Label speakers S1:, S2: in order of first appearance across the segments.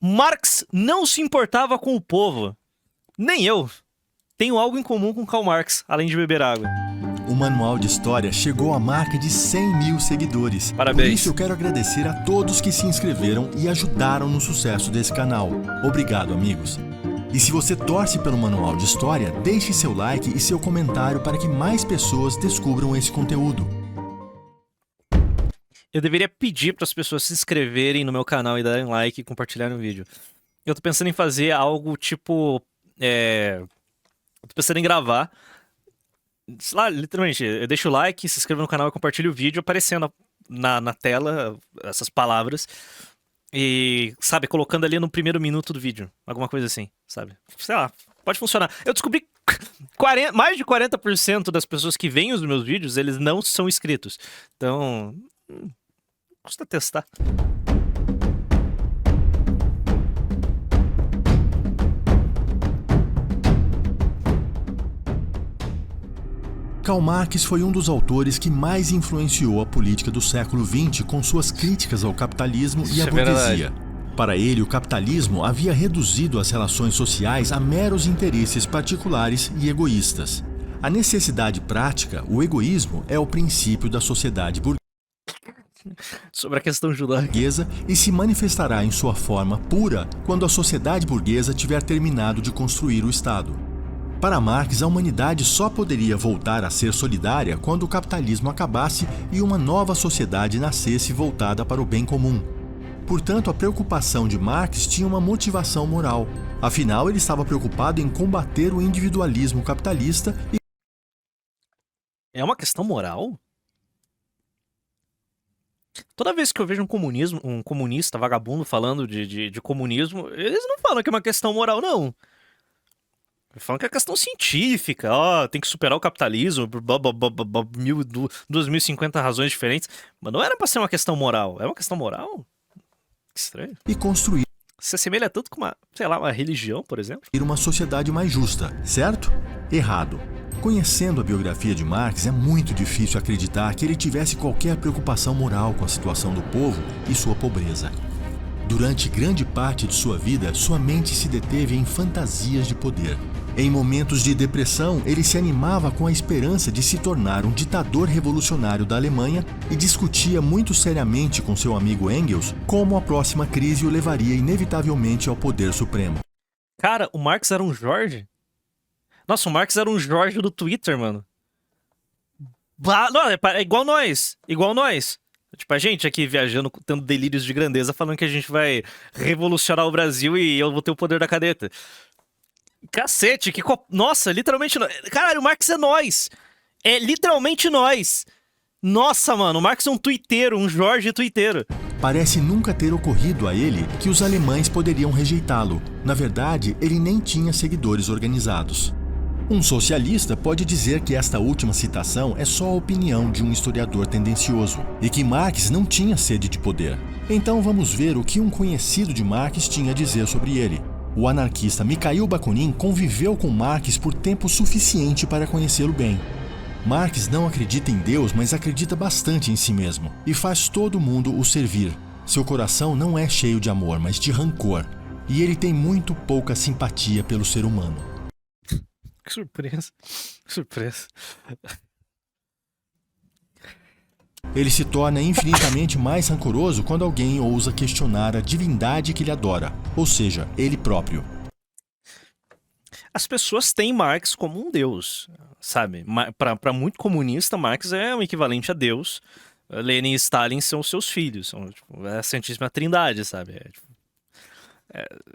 S1: Marx não se importava com o povo. Nem eu. Tenho algo em comum com Karl Marx, além de beber água.
S2: O Manual de História chegou à marca de 100 mil seguidores.
S1: Parabéns.
S2: Por isso eu quero agradecer a todos que se inscreveram e ajudaram no sucesso desse canal. Obrigado, amigos. E se você torce pelo Manual de História, deixe seu like e seu comentário para que mais pessoas descubram esse conteúdo.
S1: Eu deveria pedir para as pessoas se inscreverem no meu canal e darem like e compartilharem o vídeo. Eu tô pensando em fazer algo tipo... Eu tô pensando em gravar. Sei lá, literalmente, eu deixo o like, se inscreva no canal e compartilho o vídeo aparecendo na tela essas palavras. E, sabe, colocando ali no primeiro minuto do vídeo. Alguma coisa assim, sabe? Sei lá, pode funcionar. Eu descobri que mais de 40% das pessoas que veem os meus vídeos, eles não são inscritos. Então, custa testar.
S2: Karl Marx foi um dos autores que mais influenciou a política do século XX com suas críticas ao capitalismo e à burguesia. Para ele, o capitalismo havia reduzido as relações sociais a meros interesses particulares e egoístas. A necessidade prática, o egoísmo, é o princípio da sociedade
S1: Sobre a questão
S2: burguesa e se manifestará em sua forma pura quando a sociedade burguesa tiver terminado de construir o Estado. Para Marx, a humanidade só poderia voltar a ser solidária quando o capitalismo acabasse e uma nova sociedade nascesse voltada para o bem comum. Portanto, a preocupação de Marx tinha uma motivação moral. Afinal, ele estava preocupado em combater o individualismo capitalista e...
S1: É uma questão moral? Toda vez que eu vejo um comunista vagabundo falando de comunismo, eles não falam que é uma questão moral, não. Falam que é questão científica, tem que superar o capitalismo por 2050 razões diferentes. Mas não era pra ser uma questão moral. É uma questão moral? Que estranho.
S2: E construir
S1: se assemelha tanto com uma religião, por exemplo.
S2: Uma sociedade mais justa, certo? Errado. Conhecendo a biografia de Marx, é muito difícil acreditar que ele tivesse qualquer preocupação moral com a situação do povo e sua pobreza. Durante grande parte de sua vida, sua mente se deteve em fantasias de poder. Em momentos de depressão, ele se animava com a esperança de se tornar um ditador revolucionário da Alemanha e discutia muito seriamente com seu amigo Engels como a próxima crise o levaria inevitavelmente ao poder supremo.
S1: Cara, o Marx era um Jorge? Nossa, o Marx era um Jorge do Twitter, mano. Não, é igual nós. Igual nós. Tipo, a gente aqui viajando, tendo delírios de grandeza, falando que a gente vai revolucionar o Brasil e eu vou ter o poder da caneta. Cacete, nossa, literalmente... Caralho, o Marx é nós. É literalmente nós. Nossa, mano, o Marx é um tuiteiro, um Jorge tuiteiro.
S2: Parece nunca ter ocorrido a ele que os alemães poderiam rejeitá-lo. Na verdade, ele nem tinha seguidores organizados. Um socialista pode dizer que esta última citação é só a opinião de um historiador tendencioso e que Marx não tinha sede de poder. Então vamos ver o que um conhecido de Marx tinha a dizer sobre ele. O anarquista Mikhail Bakunin conviveu com Marx por tempo suficiente para conhecê-lo bem. Marx não acredita em Deus, mas acredita bastante em si mesmo e faz todo mundo o servir. Seu coração não é cheio de amor, mas de rancor. E ele tem muito pouca simpatia pelo ser humano.
S1: Que surpresa. Que surpresa.
S2: Ele se torna infinitamente mais rancoroso quando alguém ousa questionar a divindade que ele adora, ou seja, ele próprio.
S1: As pessoas têm Marx como um deus, sabe? Para muito comunista, Marx é o equivalente a Deus. Lenin e Stalin são seus filhos, são a Santíssima Trindade, sabe?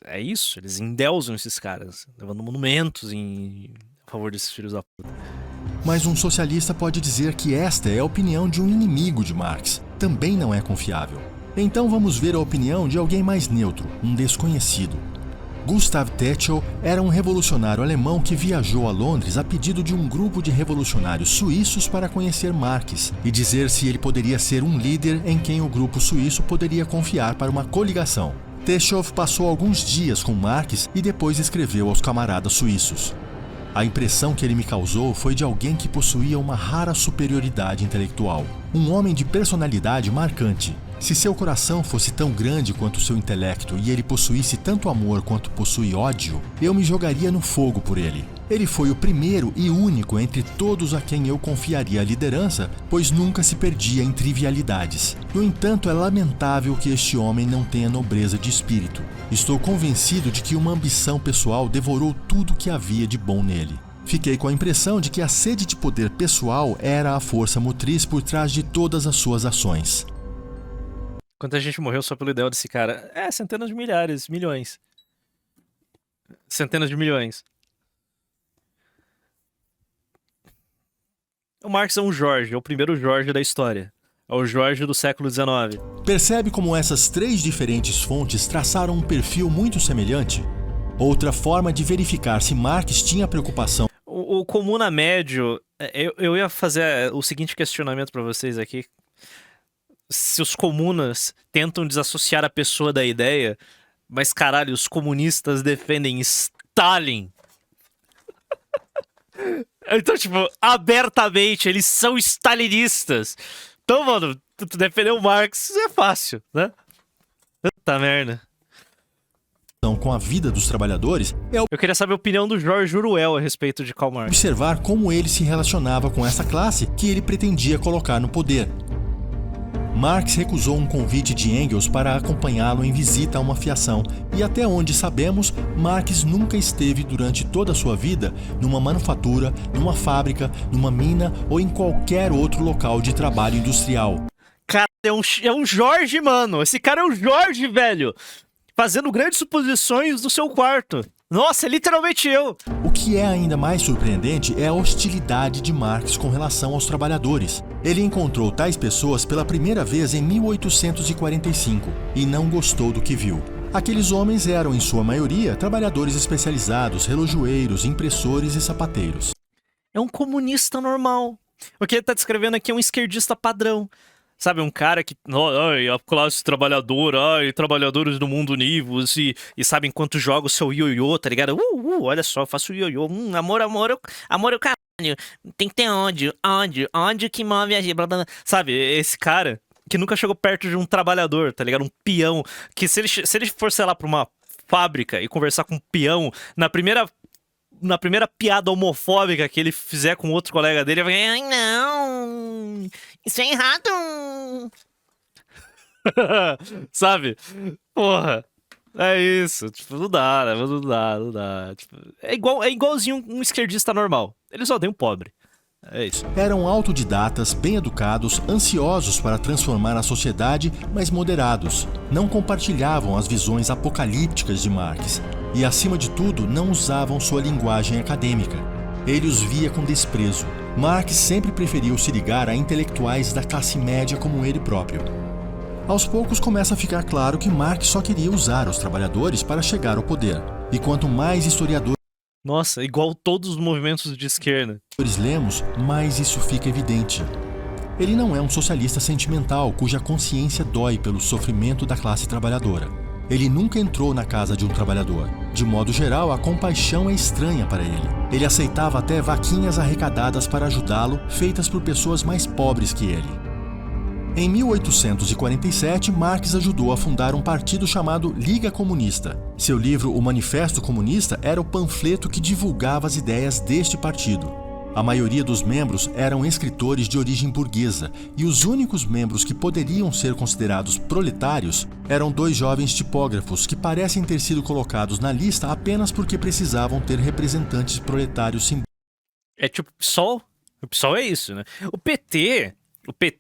S1: É isso, eles endeusam esses caras, levando monumentos a favor desses filhos da puta.
S2: Mas um socialista pode dizer que esta é a opinião de um inimigo de Marx. Também não é confiável. Então vamos ver a opinião de alguém mais neutro, um desconhecido. Gustav Tetzel era um revolucionário alemão que viajou a Londres a pedido de um grupo de revolucionários suíços para conhecer Marx e dizer se ele poderia ser um líder em quem o grupo suíço poderia confiar para uma coligação. Tetzel passou alguns dias com Marx e depois escreveu aos camaradas suíços. A impressão que ele me causou foi de alguém que possuía uma rara superioridade intelectual. Um homem de personalidade marcante. Se seu coração fosse tão grande quanto seu intelecto e ele possuísse tanto amor quanto possui ódio, eu me jogaria no fogo por ele. Ele foi o primeiro e único entre todos a quem eu confiaria a liderança, pois nunca se perdia em trivialidades. No entanto, é lamentável que este homem não tenha nobreza de espírito. Estou convencido de que uma ambição pessoal devorou tudo que havia de bom nele. Fiquei com a impressão de que a sede de poder pessoal era a força motriz por trás de todas as suas ações.
S1: Quanta gente morreu só pelo ideal desse cara? Centenas de milhares, milhões. Centenas de milhões. O Marx é um Jorge, é o primeiro Jorge da história. É o Jorge do século XIX.
S2: Percebe como essas 3 diferentes fontes traçaram um perfil muito semelhante? Outra forma de verificar se Marx tinha preocupação.
S1: O comuna médio, eu ia fazer o seguinte questionamento para vocês aqui. Se os comunas tentam desassociar a pessoa da ideia, mas caralho, os comunistas defendem Stalin. Então, tipo, abertamente, eles são stalinistas. Então, mano, tu defender o Marx é fácil, né? Puta merda.
S2: Com a vida dos trabalhadores é
S1: Eu queria saber a opinião do Jorge Orwell a respeito de Karl Marx.
S2: observar como ele se relacionava com essa classe que ele pretendia colocar no poder. Marx recusou um convite de Engels para acompanhá-lo em visita a uma fiação, e até onde sabemos, Marx nunca esteve durante toda a sua vida numa manufatura, numa fábrica, numa mina ou em qualquer outro local de trabalho industrial.
S1: Cara, é um Jorge, mano. Esse cara é um Jorge, velho. Fazendo grandes suposições no seu quarto. Nossa, é literalmente eu.
S2: O que é ainda mais surpreendente é a hostilidade de Marx com relação aos trabalhadores. Ele encontrou tais pessoas pela primeira vez em 1845 e não gostou do que viu. Aqueles homens eram, em sua maioria, trabalhadores especializados, relojoeiros, impressores e sapateiros.
S1: É um comunista normal. O que ele tá descrevendo aqui é um esquerdista padrão. Sabe, um cara que... Ai, a classe trabalhadora, ai, trabalhadores do mundo univos e sabem quanto joga o seu ioiô, tá ligado? Olha só, eu faço ioiô. Amor é o caralho. Tem que ter ódio que move a gente. Blá, blá, blá. Sabe, esse cara que nunca chegou perto de um trabalhador, tá ligado? Um peão. Que se ele for, sei lá, pra uma fábrica e conversar com um peão, na primeira piada homofóbica que ele fizer com outro colega dele, ele vai... Ai, não! Isso é errado! Sabe? Porra. É isso. Tipo, não dá, né? Não dá. Tipo, é igualzinho um esquerdista normal. Eles odeiam o pobre. É isso.
S2: Eram autodidatas, bem educados, ansiosos para transformar a sociedade, mas moderados. Não compartilhavam as visões apocalípticas de Marx. E, acima de tudo, não usavam sua linguagem acadêmica. Ele os via com desprezo. Marx sempre preferiu se ligar a intelectuais da classe média como ele próprio. Aos poucos começa a ficar claro que Marx só queria usar os trabalhadores para chegar ao poder. E quanto mais historiadores
S1: Nossa, igual todos os movimentos de esquerda.
S2: lemos, mais isso fica evidente. Ele não é um socialista sentimental cuja consciência dói pelo sofrimento da classe trabalhadora. Ele nunca entrou na casa de um trabalhador. De modo geral, a compaixão é estranha para ele. Ele aceitava até vaquinhas arrecadadas para ajudá-lo, feitas por pessoas mais pobres que ele. Em 1847, Marx ajudou a fundar um partido chamado Liga Comunista. Seu livro O Manifesto Comunista era o panfleto que divulgava as ideias deste partido. A maioria dos membros eram escritores de origem burguesa, e os únicos membros que poderiam ser considerados proletários eram 2 jovens tipógrafos que parecem ter sido colocados na lista apenas porque precisavam ter representantes proletários simbólicos.
S1: É tipo o PSOL. O PSOL é isso, né? O PT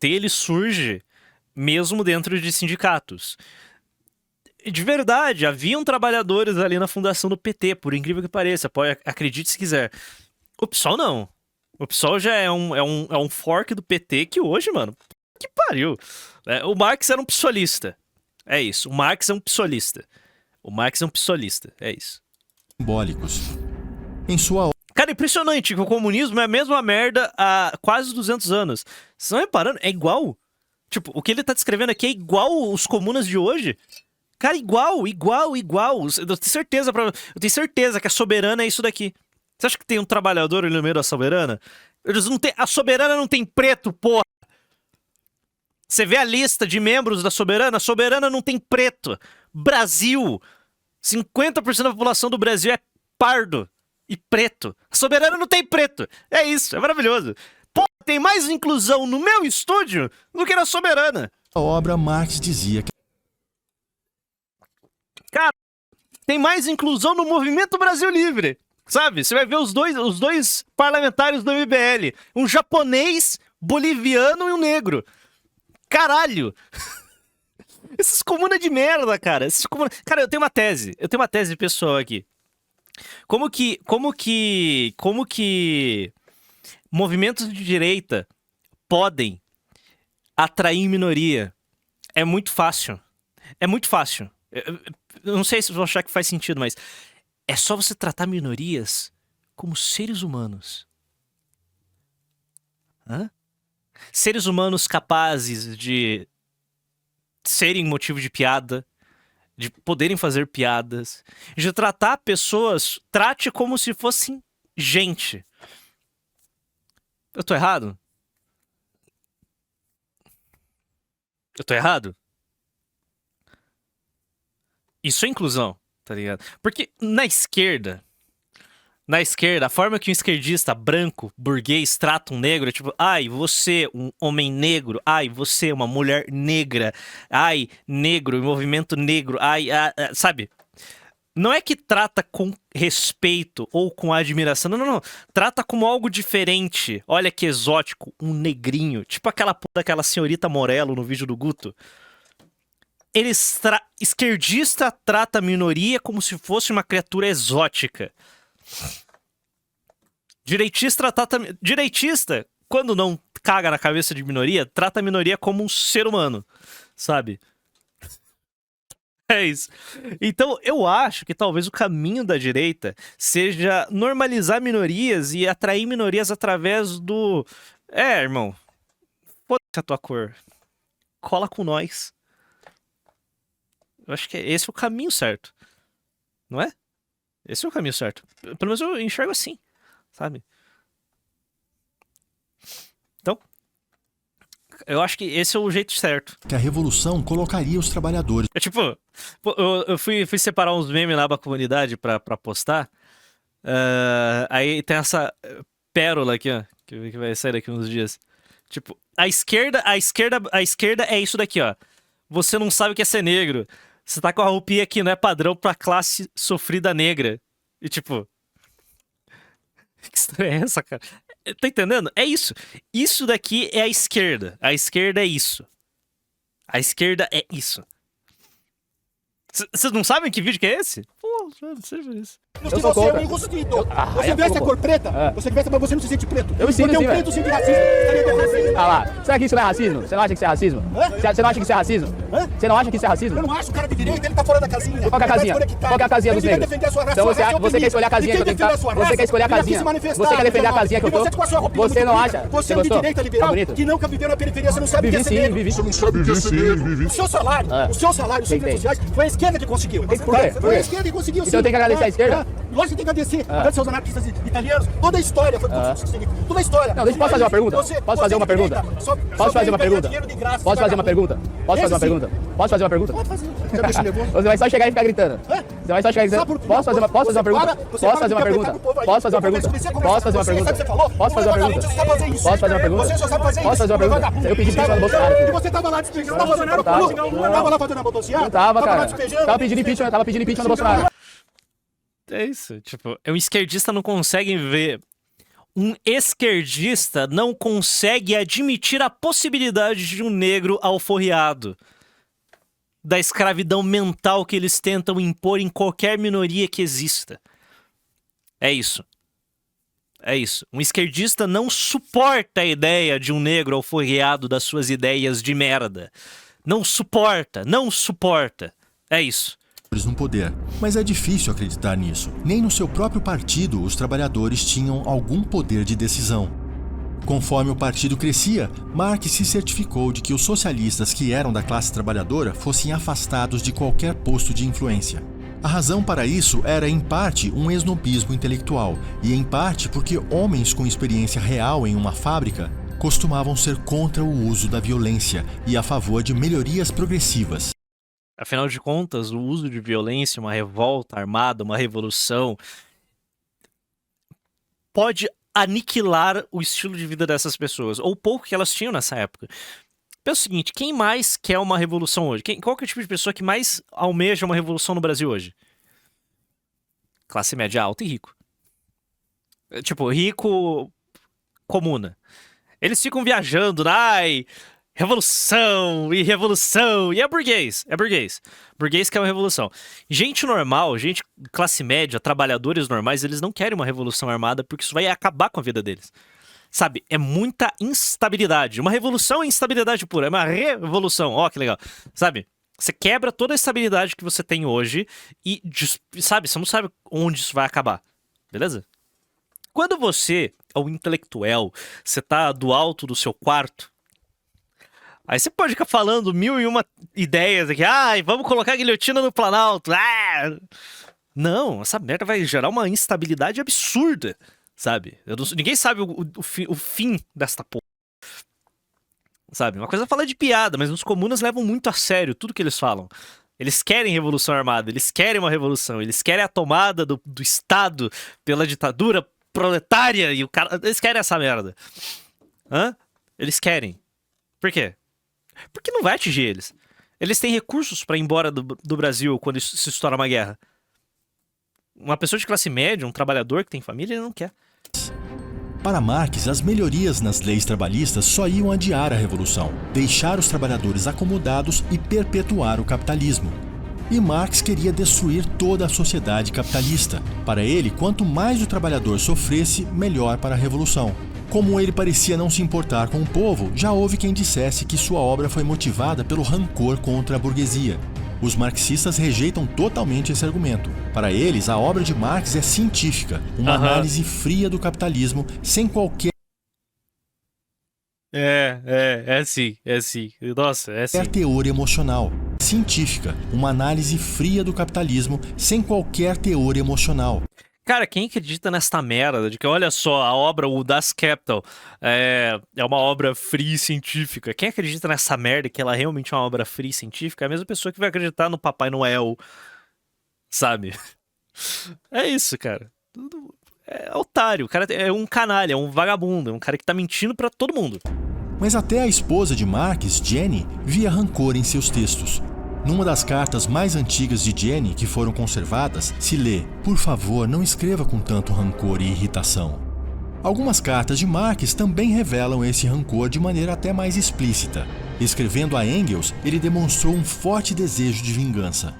S1: ele surge mesmo dentro de sindicatos. De verdade, haviam trabalhadores ali na fundação do PT, por incrível que pareça. Acredite se quiser. O PSOL não. O PSOL já é um fork do PT que hoje, mano, que pariu. O Marx era um psolista. É isso. O Marx é um psolista. É isso.
S2: Em sua
S1: Cara, impressionante que o comunismo é a mesma merda há quase 200 anos. Vocês estão reparando? É igual. Tipo, o que ele tá descrevendo aqui é igual os comunas de hoje. Cara, igual. Eu tenho certeza que a soberana é isso daqui. Você acha que tem um trabalhador ali no meio da soberana? A soberana não tem preto, porra! Você vê a lista de membros da Soberana, a Soberana não tem preto. Brasil, 50% da população do Brasil é pardo e preto. A Soberana não tem preto. É isso, é maravilhoso. Pô, tem mais inclusão no meu estúdio do que na Soberana.
S2: A obra, Marx dizia que
S1: Cara, tem mais inclusão no Movimento Brasil Livre. Sabe? Você vai ver os dois parlamentares do MBL. Um japonês, boliviano e um negro. Caralho! Esses comunas de merda, cara. Cara, eu tenho uma tese. Eu tenho uma tese pessoal aqui. Como que movimentos de direita podem atrair minoria? É muito fácil. É muito fácil. Eu não sei se vou achar que faz sentido, mas é só você tratar minorias como seres humanos. Hã? Seres humanos capazes de serem motivo de piada, de poderem fazer piadas, de tratar pessoas, trate como se fossem gente. Eu tô errado? Eu tô errado? Isso é inclusão, tá ligado? Porque na esquerda, a forma que um esquerdista branco, burguês, trata um negro é tipo, ai, você, um homem negro, ai, você, uma mulher negra, ai, negro, movimento negro, ai, sabe? Não é que trata com respeito ou com admiração, não. Trata como algo diferente. Olha que exótico, um negrinho, tipo aquela senhorita Morello no vídeo do Guto. Esquerdista trata a minoria como se fosse uma criatura exótica. Direitista, quando não caga na cabeça de minoria, trata a minoria como um ser humano, sabe? É isso. Então, eu acho que talvez o caminho da direita seja normalizar minorias e atrair minorias através do... irmão, foda-se a tua cor. Cola com nós. Eu acho que esse é o caminho certo. Não é? Esse é o caminho certo. Pelo menos eu enxergo assim, sabe? Então, eu acho que esse é o jeito certo.
S2: que a revolução colocaria os trabalhadores
S1: Eu fui separar uns memes lá pra comunidade pra postar. Aí tem essa pérola aqui, ó, que vai sair daqui uns dias. Tipo, a esquerda é isso daqui, ó. Você não sabe o que é ser negro. Você tá com a roupinha que não é padrão pra classe sofrida negra. E tipo... Que história é essa, cara? Tá entendendo? É isso. Isso daqui é a esquerda. A esquerda é isso. A esquerda é isso. Vocês não sabem que vídeo que é esse? Pô, não sei por isso.
S3: Porque você é um enrustido. Você veste a cor preta, você veste, mas você não se sente preto.
S4: Eu me sinto
S3: porque
S4: assim,
S3: um preto sente racismo. Estaria com racismo.
S4: Ah lá, será que isso não é racismo? Você não acha que isso é racismo? Você não acha que isso é racismo? Você não acha que isso é racismo?
S3: Eu não acho, o cara de direita, ele tá fora da casinha.
S4: Qual que é a casinha? Qual que é a casinha dos negros? Então você quer escolher a casinha que eu tenho que estar... Você quer escolher a casinha. Você quer defender a casinha que eu tô? Você não acha?
S3: Você é de direita liberal que nunca viveu na periferia, você não sabe o que é ser negro.
S4: Vivi.
S3: Você não sabe o que é ser negro. O seu salário, os seguros sociais, foi a esquerda que conseguiu.
S4: Por quê?
S3: Foi a esquerda que conseguiu.
S4: Então eu tenho que agradecer a esquerda?
S3: Lógico que tem que agradecer. Agradecer aos anarquistas italianos. Toda a história foi toda a história.
S4: Não, posso fazer uma pergunta? Posso fazer uma pergunta? Posso fazer uma pergunta? Posso fazer uma pergunta? Posso fazer uma pergunta? Posso fazer uma pergunta?
S3: Pode fazer. Já deixa nervoso.
S4: Você vai só chegar e ficar gritando. Você vai só chegar e gritando. Posso fazer uma pergunta? Posso fazer uma pergunta? Posso fazer uma pergunta? Posso fazer uma pergunta? Posso fazer uma pergunta? Posso fazer uma pergunta?
S3: Você só sabe fazer isso.
S4: Posso fazer uma pergunta? Eu pedi impeachment do Bolsonaro.
S3: E você tava lá despejando o Bolsonaro. Tava lá fazendo a motocicleta?
S4: Não tava, cara. Tava pedindo impeachment do Bolsonaro.
S1: É isso, tipo, um esquerdista não consegue ver. Um esquerdista não consegue admitir a possibilidade de um negro alforriado. Da escravidão mental que eles tentam impor em qualquer minoria que exista. É isso. É isso. Um esquerdista não suporta a ideia de um negro alforriado das suas ideias de merda. Não suporta, não suporta. É isso.
S2: no poder. Mas é difícil acreditar nisso. Nem no seu próprio partido os trabalhadores tinham algum poder de decisão. Conforme o partido crescia, Marx se certificou de que os socialistas que eram da classe trabalhadora fossem afastados de qualquer posto de influência. A razão para isso era, em parte, um esnobismo intelectual, e em parte porque homens com experiência real em uma fábrica costumavam ser contra o uso da violência e a favor de melhorias progressivas.
S1: Afinal de contas, o uso de violência, uma revolta armada, uma revolução, pode aniquilar o estilo de vida dessas pessoas, ou o pouco que elas tinham nessa época. Pensa o seguinte, quem mais quer uma revolução hoje? Qual que é o tipo de pessoa que mais almeja uma revolução no Brasil hoje? Classe média alta e rico. Tipo, rico comuna. Eles ficam viajando, ai, revolução, e é burguês, Burguês quer uma revolução. Gente normal, gente classe média, trabalhadores normais, eles não querem uma revolução armada porque isso vai acabar com a vida deles. Sabe, é muita instabilidade. Uma revolução é instabilidade pura, é uma revolução, ó que legal. Sabe, você quebra toda a estabilidade que você tem hoje e, sabe, você não sabe onde isso vai acabar, beleza? Quando você é um intelectual, você tá do alto do seu quarto, aí você pode ficar falando 1001 ideias aqui, vamos colocar a guilhotina no Planalto, Não, essa merda vai gerar uma instabilidade absurda, sabe? Ninguém sabe o fim desta porra, sabe? Uma coisa é falar de piada, mas os comunas levam muito a sério tudo que eles falam. Eles querem revolução armada, eles querem uma revolução, eles querem a tomada do Estado pela ditadura proletária e o cara... Eles querem essa merda. Eles querem. Por quê? Porque não vai atingir eles. Eles têm recursos pra ir embora do Brasil quando se estoura uma guerra. Uma pessoa de classe média, um trabalhador que tem família, ele não quer.
S2: Para Marx, as melhorias nas leis trabalhistas só iam adiar a revolução, deixar os trabalhadores acomodados e perpetuar o capitalismo. E Marx queria destruir toda a sociedade capitalista. Para ele, quanto mais o trabalhador sofresse, melhor para a revolução. Como ele parecia não se importar com o povo, já houve quem dissesse que sua obra foi motivada pelo rancor contra a burguesia. Os marxistas rejeitam totalmente esse argumento. Para eles, a obra de Marx é científica, uma análise fria do capitalismo, sem qualquer
S1: sim. Nossa, é sim.
S2: teor emocional. Científica, uma análise fria do capitalismo, sem qualquer teor emocional.
S1: Cara, quem acredita nesta merda de que, olha só, a obra, o Das Kapital, é uma obra fria e científica? Quem acredita nessa merda que ela realmente é uma obra fria e científica é a mesma pessoa que vai acreditar no Papai Noel, sabe? É isso, cara. É otário, o cara é um canalha, é um vagabundo, é um cara que tá mentindo pra todo mundo.
S2: Mas até a esposa de Marx, Jenny, via rancor em seus textos. Numa das cartas mais antigas de Jenny, que foram conservadas, se lê: "Por favor, não escreva com tanto rancor e irritação." Algumas cartas de Marx também revelam esse rancor de maneira até mais explícita. Escrevendo a Engels, ele demonstrou um forte desejo de vingança.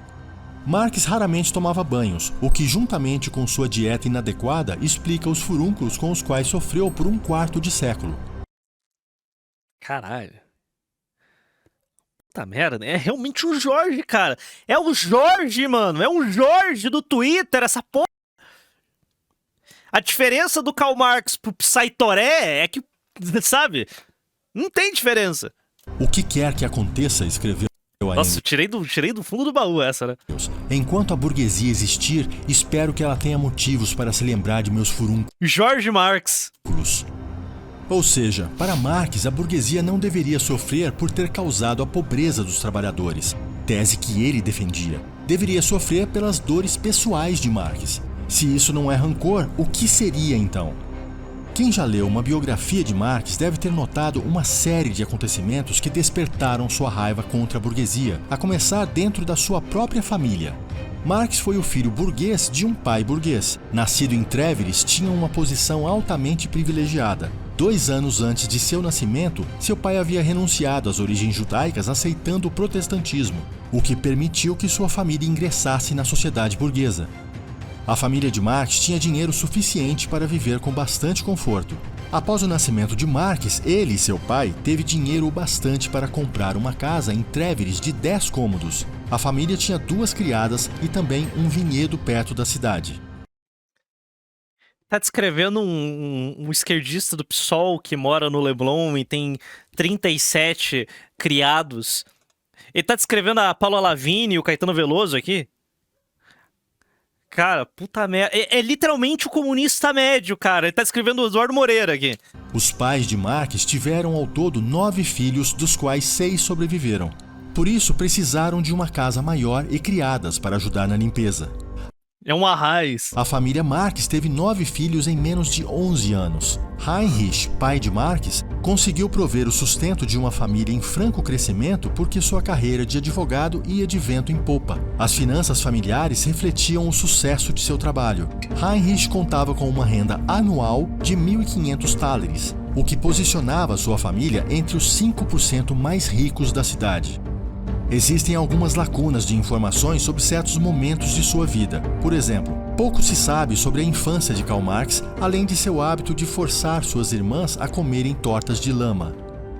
S2: Marx raramente tomava banhos, o que, juntamente com sua dieta inadequada, explica os furúnculos com os quais sofreu por um quarto de século.
S1: Caralho. Puta merda, né? É realmente o Jorge, cara. É o Jorge, mano. É o Jorge do Twitter, essa porra. A diferença do Karl Marx pro Psy Toré é que, sabe? Não tem diferença.
S2: O que quer que aconteça, escreveu a
S1: Nossa, tirei do fundo do baú essa, né?
S2: Enquanto a burguesia existir, espero que ela tenha motivos para se lembrar de meus furúnculos.
S1: Jorge Marx.
S2: Ou seja, para Marx, a burguesia não deveria sofrer por ter causado a pobreza dos trabalhadores, tese que ele defendia. Deveria sofrer pelas dores pessoais de Marx. Se isso não é rancor, o que seria então? Quem já leu uma biografia de Marx deve ter notado uma série de acontecimentos que despertaram sua raiva contra a burguesia, a começar dentro da sua própria família. Marx foi o filho burguês de um pai burguês. Nascido em Trèveris, tinha uma posição altamente privilegiada. 2 anos antes de seu nascimento, seu pai havia renunciado às origens judaicas, aceitando o protestantismo, o que permitiu que sua família ingressasse na sociedade burguesa. A família de Marx tinha dinheiro suficiente para viver com bastante conforto. Após o nascimento de Marx, ele e seu pai teve dinheiro o bastante para comprar uma casa em Trèveris de 10 cômodos. A família tinha 2 criadas e também um vinhedo perto da cidade.
S1: Tá descrevendo um esquerdista do PSOL que mora no Leblon e tem 37 criados. Ele tá descrevendo a Paula Lavigne e o Caetano Veloso aqui? Cara, puta merda. É literalmente o comunista médio, cara. Ele tá escrevendo o Eduardo Moreira aqui.
S2: Os pais de Marques tiveram ao todo 9 filhos, dos quais 6 sobreviveram. Por isso, precisaram de uma casa maior e criadas para ajudar na limpeza.
S1: É um arraiz.
S2: A família Marques teve 9 filhos em menos de 11 anos. Heinrich, pai de Marques, conseguiu prover o sustento de uma família em franco crescimento porque sua carreira de advogado ia de vento em popa. As finanças familiares refletiam o sucesso de seu trabalho. Heinrich contava com uma renda anual de 1.500 thalers, o que posicionava sua família entre os 5% mais ricos da cidade. Existem algumas lacunas de informações sobre certos momentos de sua vida. Por exemplo, pouco se sabe sobre a infância de Karl Marx, além de seu hábito de forçar suas irmãs a comerem tortas de lama.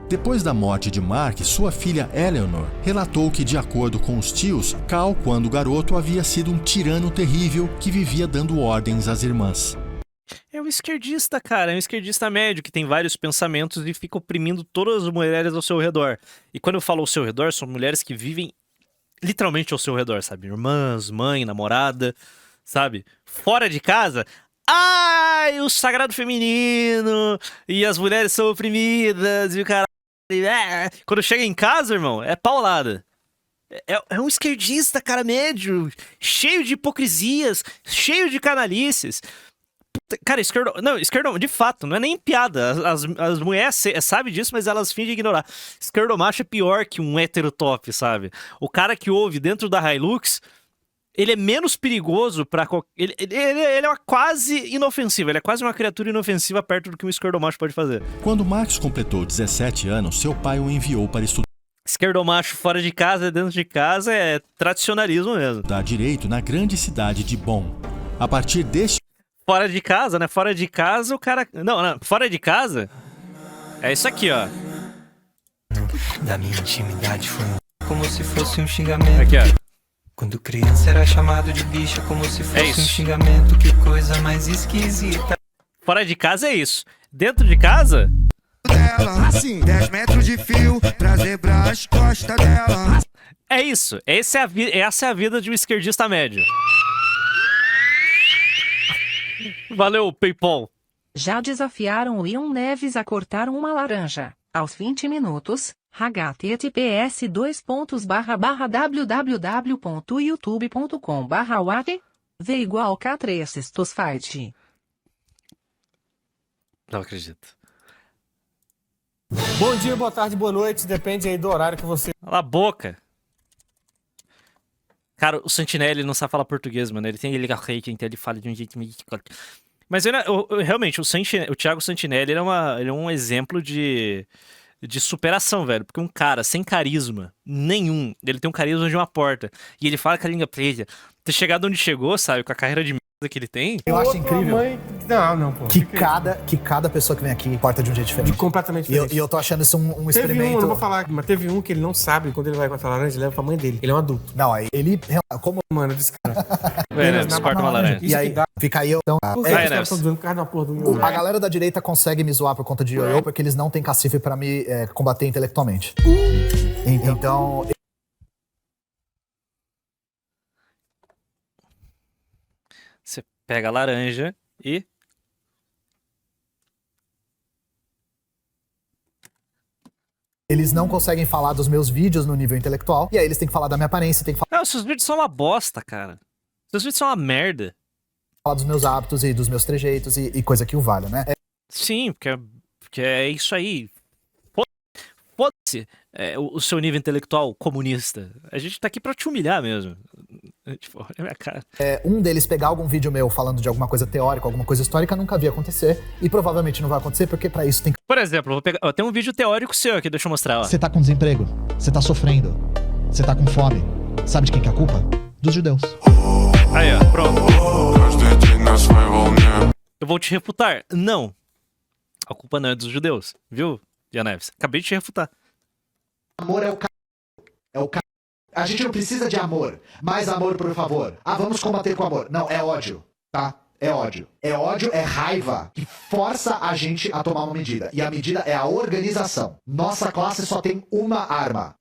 S2: Depois da morte de Marx, sua filha Eleanor relatou que, de acordo com os tios, Karl, quando garoto, havia sido um tirano terrível que vivia dando ordens às irmãs.
S1: É um esquerdista, cara. É um esquerdista médio que tem vários pensamentos e fica oprimindo todas as mulheres ao seu redor. E quando eu falo ao seu redor, são mulheres que vivem literalmente ao seu redor, sabe? Irmãs, mãe, namorada, sabe? Fora de casa, ai, o sagrado feminino, e as mulheres são oprimidas, e o caralho. Quando chega em casa, irmão, é paulada. É um esquerdista, cara, médio, cheio de hipocrisias, cheio de canalices. Cara, esquerdo, de fato, não é nem piada. As mulheres sabem disso, mas elas fingem ignorar. Esquerdomacho é pior que um hétero top, sabe? O cara que ouve dentro da Hilux, ele é menos perigoso pra ele é quase inofensivo. Ele é quase uma criatura inofensiva perto do que um esquerdomacho pode fazer.
S2: Quando Marx completou 17 anos, seu pai o enviou para estudar
S1: Esquerdomacho fora de casa, dentro de casa, é tradicionalismo mesmo.
S2: direito na grande cidade de Bonn. A partir deste
S1: Fora de casa, né? Fora de casa, o cara... Não, fora de casa... É isso aqui, ó.
S5: Da minha intimidade foi como se fosse um xingamento.
S1: Aqui, ó.
S5: Quando criança era chamado de bicha, como se fosse um xingamento. Que coisa mais esquisita.
S1: Fora de casa é isso. Dentro de casa...
S6: Dela, assim, 10 metros de fio pra zebrar as costas dela.
S1: É isso. Essa é a vida de um esquerdista médio. Valeu, PayPal.
S7: Já desafiaram o Ion Neves a cortar uma laranja. Aos 20 minutos, https://www.youtube.com/wat V igual K3 Sextos Fight.
S1: Não acredito.
S8: Bom dia, boa tarde, boa noite. Depende aí do horário que você...
S1: Cala a boca. Cara, o Santinelli não sabe falar português, mano. Ele tem ele então ele fala de um jeito meio... Mas realmente, o Thiago Santinelli ele é um exemplo de superação, velho. Porque um cara sem carisma nenhum, ele tem um carisma de uma porta. E ele fala com a língua presa. Ter chegado onde chegou, sabe? Com a carreira de merda que ele tem.
S9: Eu acho incrível
S8: Não, pô.
S9: que cada pessoa que vem aqui porta de um jeito diferente.
S8: Completamente diferente.
S9: E eu tô achando isso um experimento.
S8: Teve um, eu não vou falar, mas teve um que ele não sabe, quando ele vai com a laranja, ele leva pra mãe dele. Ele é um adulto.
S9: Não, aí ele... Como...
S8: Mano, desse cara.
S1: Corta uma laranja.
S9: E aí, fica aí... Então,
S8: Por que os caras estão dando por causa da porra do ioiô?
S9: a galera da direita consegue me zoar por conta de ioiô porque eles não têm cacife pra me combater intelectualmente. Então...
S1: Você pega a laranja e...
S9: Eles não conseguem falar dos meus vídeos no nível intelectual, e aí eles têm que falar da minha aparência, tem que
S1: Não, seus vídeos são uma bosta, cara. Seus vídeos são uma merda.
S9: falar dos meus hábitos e dos meus trejeitos e coisa que o valha, né?
S1: Sim, porque é isso aí. Foda-se o seu nível intelectual comunista. A gente tá aqui pra te humilhar mesmo. Tipo, olha a minha cara.
S9: Um deles pegar algum vídeo meu falando de alguma coisa teórica, alguma coisa histórica, nunca vi acontecer. E provavelmente não vai acontecer, porque pra isso tem que...
S1: Por exemplo, tem um vídeo teórico seu aqui, deixa eu mostrar, ó.
S10: Você tá com desemprego, você tá sofrendo, você tá com fome. Sabe de quem que é a culpa? Dos judeus.
S1: Aí, ó, pronto. Eu vou te refutar. Não. A culpa não é dos judeus, viu, Tia Neves? Acabei de te refutar.
S10: Amor é o A gente não precisa de amor. Mais amor, por favor. Vamos combater com amor. Não, é ódio, tá? É ódio. É ódio, é raiva que força a gente a tomar uma medida. E a medida é a organização. Nossa classe só tem uma arma.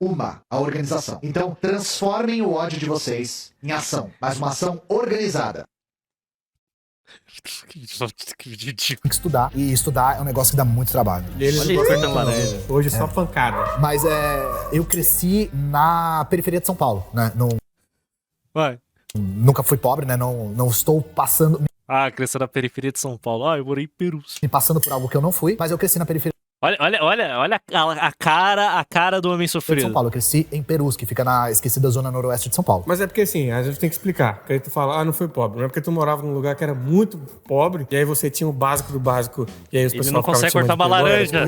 S10: A organização. Então, transformem o ódio de vocês em ação. Mas uma ação organizada.
S1: Que ridículo.
S9: Tem que estudar. E estudar é um negócio que dá muito trabalho.
S8: Ele
S1: Olha ele cortando laranja.
S8: Hoje só pancada.
S9: Mas eu cresci na periferia de São Paulo, né?
S1: Vai.
S9: Nunca fui pobre, né? Não estou passando...
S1: Ah, cresceu na periferia de São Paulo. Ah, eu morei em Perus.
S9: Me passando por algo que eu não fui, mas eu cresci na periferia
S1: Olha a cara do homem
S9: de São
S1: sofrido.
S9: Paulo. Eu cresci em Perus, que fica na esquecida zona noroeste de São Paulo.
S8: Mas é porque assim, a gente tem que explicar. Porque aí tu fala, não foi pobre. Não é porque tu morava num lugar que era muito pobre, e aí você tinha o básico do básico, e aí os pessoal
S1: Ele não consegue cortar uma laranja.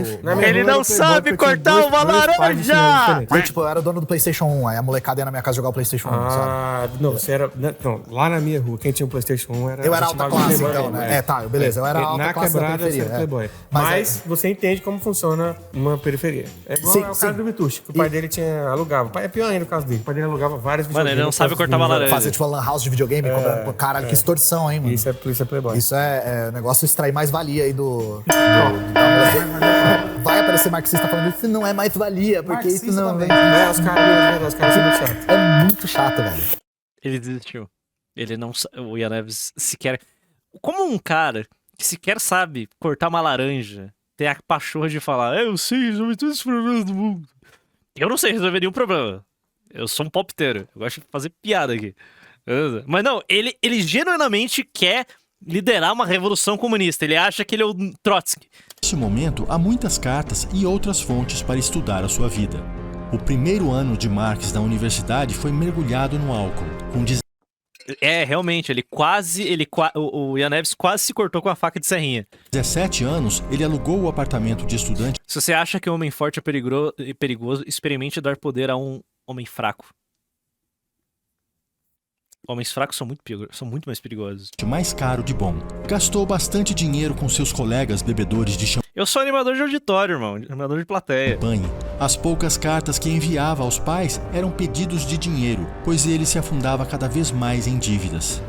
S1: Ele
S8: não
S1: não sabe cortar uma laranja!
S9: Eu era dono do PlayStation 1, aí a molecada ia na minha casa jogar o PlayStation 1, sabe?
S8: Não, você era... Não, lá na minha rua, quem tinha um PlayStation 1 era...
S9: Eu era alta classe, então, né? Beleza, eu era alta
S8: na
S9: classe da
S8: quebrada,
S9: periferia.
S8: você era playboy.
S9: Mas
S8: você entende como funciona uma periferia. É igual
S9: Sim,
S8: ao
S9: sim.
S8: cara do Vitucci, que o pai dele alugava. O pai é pior ainda no caso dele. O pai dele alugava vários videogames.
S1: Mano, ele não sabe cortar uma laranja.
S9: fazer tipo a lan house de videogame, cobrando... Caralho, que extorsão, hein, mano?
S8: Isso é playboy.
S9: Isso é negócio de extrair mais valia aí do... Vai aparecer marxista falando isso não é mais valia, porque isso não...
S8: Os caras são muito chatos.
S9: É muito chato, velho.
S1: Ele desistiu. Ele não... O Ian Neves sequer... Como um cara que sequer sabe cortar uma laranja tem a pachorra de falar, eu sei resolver todos os problemas do mundo. Eu não sei resolver nenhum problema. Eu sou um palpiteiro. Eu gosto de fazer piada aqui. Mas não, ele genuinamente quer liderar uma revolução comunista. Ele acha que ele é o Trotsky.
S2: Neste momento, há muitas cartas e outras fontes para estudar a sua vida. O primeiro ano de Marx na universidade foi mergulhado no álcool, com
S1: realmente, o Ian Neves quase se cortou com a faca de serrinha.
S2: 17 anos, ele alugou o apartamento de estudante.
S1: Se você acha que um homem forte é perigoso, experimente dar poder a um homem fraco. Homens fracos são muito mais perigosos.
S2: Mais caro de bom. Gastou bastante dinheiro com seus colegas bebedores de champanhe.
S1: Eu sou animador de auditório, irmão. Animador de plateia.
S2: As poucas cartas que enviava aos pais eram pedidos de dinheiro, pois ele se afundava cada vez mais em dívidas.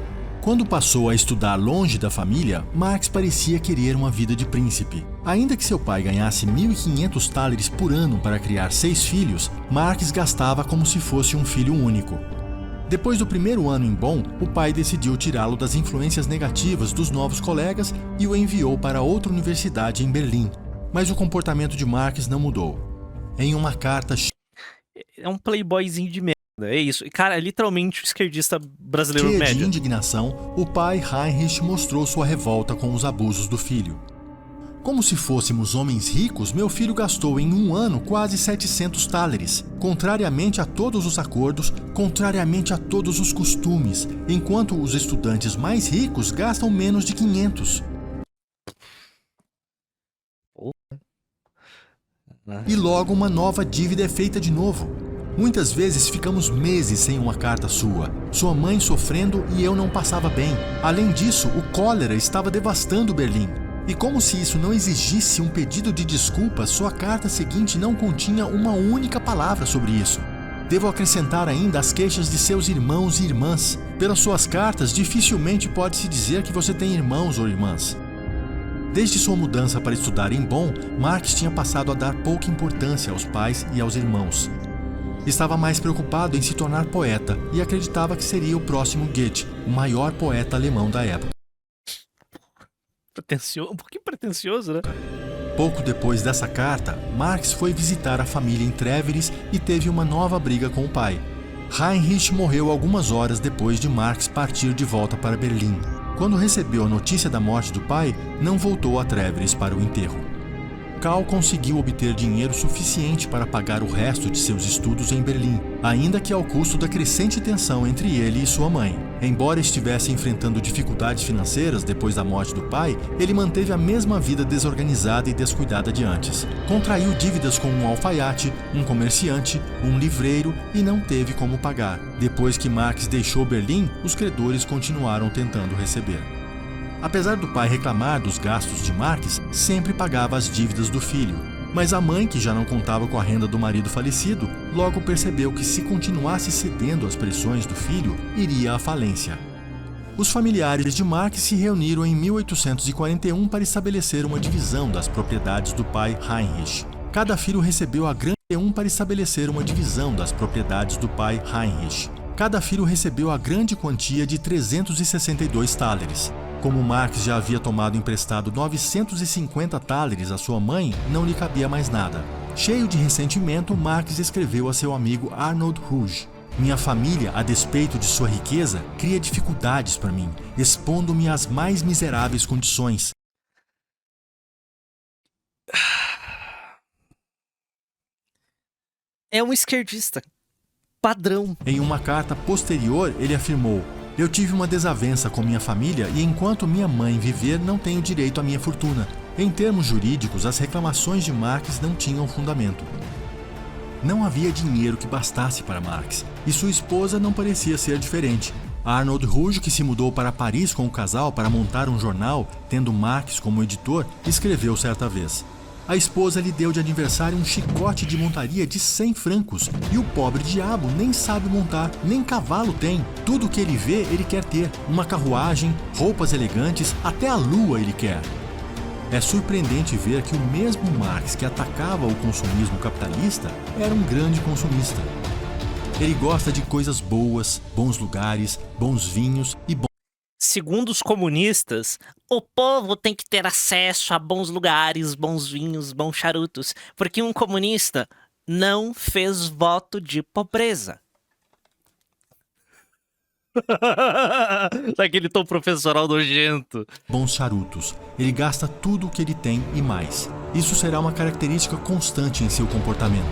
S2: Quando passou a estudar longe da família, Marx parecia querer uma vida de príncipe. Ainda que seu pai ganhasse 1.500 thalers por ano para criar 6 filhos, Marx gastava como se fosse um filho único. Depois do primeiro ano em Bonn, o pai decidiu tirá-lo das influências negativas dos novos colegas e o enviou para outra universidade em Berlim. Mas o comportamento de Marx não mudou. Em uma carta...
S1: É um playboyzinho de merda, é isso. Cara, é literalmente o esquerdista brasileiro
S2: cheio
S1: médio.
S2: de indignação, o pai Heinrich mostrou sua revolta com os abusos do filho. Como se fôssemos homens ricos, meu filho gastou em um ano quase 700 thalers, contrariamente a todos os acordos, contrariamente a todos os costumes, enquanto os estudantes mais ricos gastam menos de 500. E logo uma nova dívida é feita de novo. Muitas vezes ficamos meses sem uma carta sua, sua mãe sofrendo e eu não passava bem. Além disso, o cólera estava devastando Berlim. E como se isso não exigisse um pedido de desculpas, sua carta seguinte não continha uma única palavra sobre isso. Devo acrescentar ainda as queixas de seus irmãos e irmãs. Pelas suas cartas, dificilmente pode-se dizer que você tem irmãos ou irmãs. Desde sua mudança para estudar em Bonn, Marx tinha passado a dar pouca importância aos pais e aos irmãos. Estava mais preocupado em se tornar poeta e acreditava que seria o próximo Goethe, o maior poeta alemão da época.
S1: Um pouquinho pretencioso, né?
S2: Pouco depois dessa carta, Marx foi visitar a família em Treveris e teve uma nova briga com o pai. Heinrich morreu algumas horas depois de Marx partir de volta para Berlim. Quando recebeu a notícia da morte do pai, não voltou a Treveris para o enterro. Karl conseguiu obter dinheiro suficiente para pagar o resto de seus estudos em Berlim, ainda que ao custo da crescente tensão entre ele e sua mãe. Embora estivesse enfrentando dificuldades financeiras depois da morte do pai, ele manteve a mesma vida desorganizada e descuidada de antes. Contraiu dívidas com um alfaiate, um comerciante, um livreiro e não teve como pagar. Depois que Marx deixou Berlim, os credores continuaram tentando receber. Apesar do pai reclamar dos gastos de Marx, sempre pagava as dívidas do filho. Mas a mãe, que já não contava com a renda do marido falecido, logo percebeu que se continuasse cedendo às pressões do filho, iria à falência. Os familiares de Marx se reuniram em 1841 para estabelecer uma divisão das propriedades do pai Heinrich. Cada filho recebeu a grande para estabelecer uma divisão das propriedades do pai Heinrich. Cada filho recebeu a grande quantia de 362 thalers. Como Marx já havia tomado emprestado 950 thalers à sua mãe, não lhe cabia mais nada. Cheio de ressentimento, Marx escreveu a seu amigo Arnold Rouge: minha família, a despeito de sua riqueza, cria dificuldades para mim, expondo-me às mais miseráveis condições.
S1: É um esquerdista. Padrão.
S2: Em uma carta posterior, ele afirmou: eu tive uma desavença com minha família e enquanto minha mãe viver, não tenho direito à minha fortuna. Em termos jurídicos, as reclamações de Marx não tinham fundamento. Não havia dinheiro que bastasse para Marx, e sua esposa não parecia ser diferente. Arnold Rouge, que se mudou para Paris com o casal para montar um jornal, tendo Marx como editor, escreveu certa vez: a esposa lhe deu de aniversário um chicote de montaria de 100 francos, e o pobre diabo nem sabe montar, nem cavalo tem. Tudo que ele vê, ele quer ter. Uma carruagem, roupas elegantes, até a lua ele quer. É surpreendente ver que o mesmo Marx que atacava o consumismo capitalista era um grande consumista. Ele gosta de coisas boas, bons lugares, bons vinhos e bons...
S1: Segundo os comunistas, o povo tem que ter acesso a bons lugares, bons vinhos, bons charutos, porque um comunista não fez voto de pobreza. Daquele tom professoral nojento.
S2: Bons charutos. Ele gasta tudo o que ele tem e mais. Isso será uma característica constante em seu comportamento.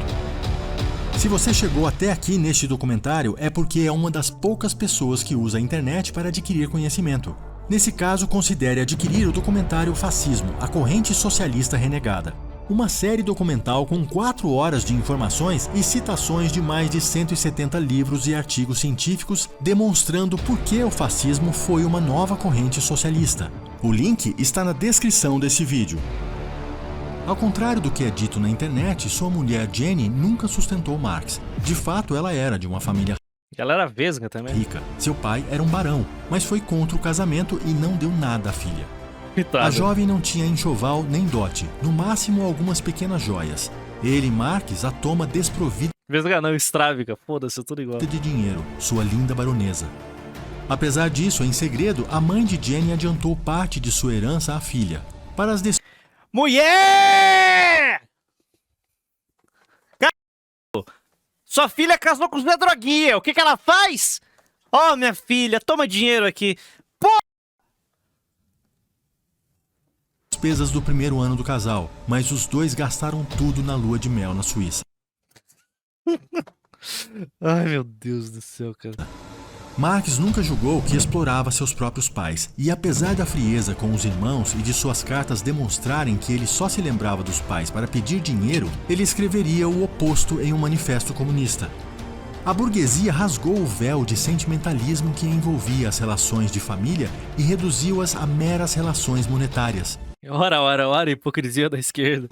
S2: Se você chegou até aqui neste documentário, é porque é uma das poucas pessoas que usa a internet para adquirir conhecimento. Nesse caso, considere adquirir o documentário Fascismo, a corrente socialista renegada. Uma série documental com 4 horas de informações e citações de mais de 170 livros e artigos científicos demonstrando por que o fascismo foi uma nova corrente socialista. O link está na descrição desse vídeo. Ao contrário do que é dito na internet, sua mulher Jenny nunca sustentou Marx. De fato, ela era de uma família
S1: Ela era vesga também.
S2: rica. Seu pai era um barão, mas foi contra o casamento e não deu nada à filha.
S1: Coitado.
S2: A jovem não tinha enxoval nem dote, no máximo algumas pequenas joias. Ele, Marx, a toma desprovida
S1: Vesga não, estrábica. Foda-se, tudo igual.
S2: de dinheiro, sua linda baronesa. Apesar disso, em segredo, a mãe de Jenny adiantou parte de sua herança à filha. Para as
S1: Mulher! Sua filha casou com os Zé Droguinha. O que ela faz? Ó, minha filha, toma dinheiro aqui.
S2: despesas do primeiro ano do casal, mas os dois gastaram tudo na lua de mel na Suíça.
S1: Ai, meu Deus do céu, cara.
S2: Marx nunca julgou que explorava seus próprios pais, e apesar da frieza com os irmãos e de suas cartas demonstrarem que ele só se lembrava dos pais para pedir dinheiro, ele escreveria o oposto em um manifesto comunista. A burguesia rasgou o véu de sentimentalismo que envolvia as relações de família e reduziu-as a meras relações monetárias.
S1: Ora, hipocrisia da esquerda.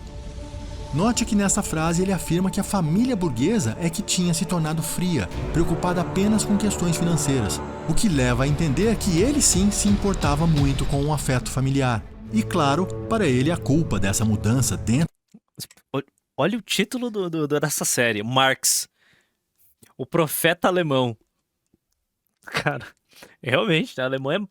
S2: Note que nessa frase ele afirma que a família burguesa é que tinha se tornado fria, preocupada apenas com questões financeiras, o que leva a entender que ele sim se importava muito com o afeto familiar. E claro, para ele a culpa dessa mudança dentro...
S1: Olha o título dessa série, Marx, o profeta alemão. Cara, realmente, a Alemanha...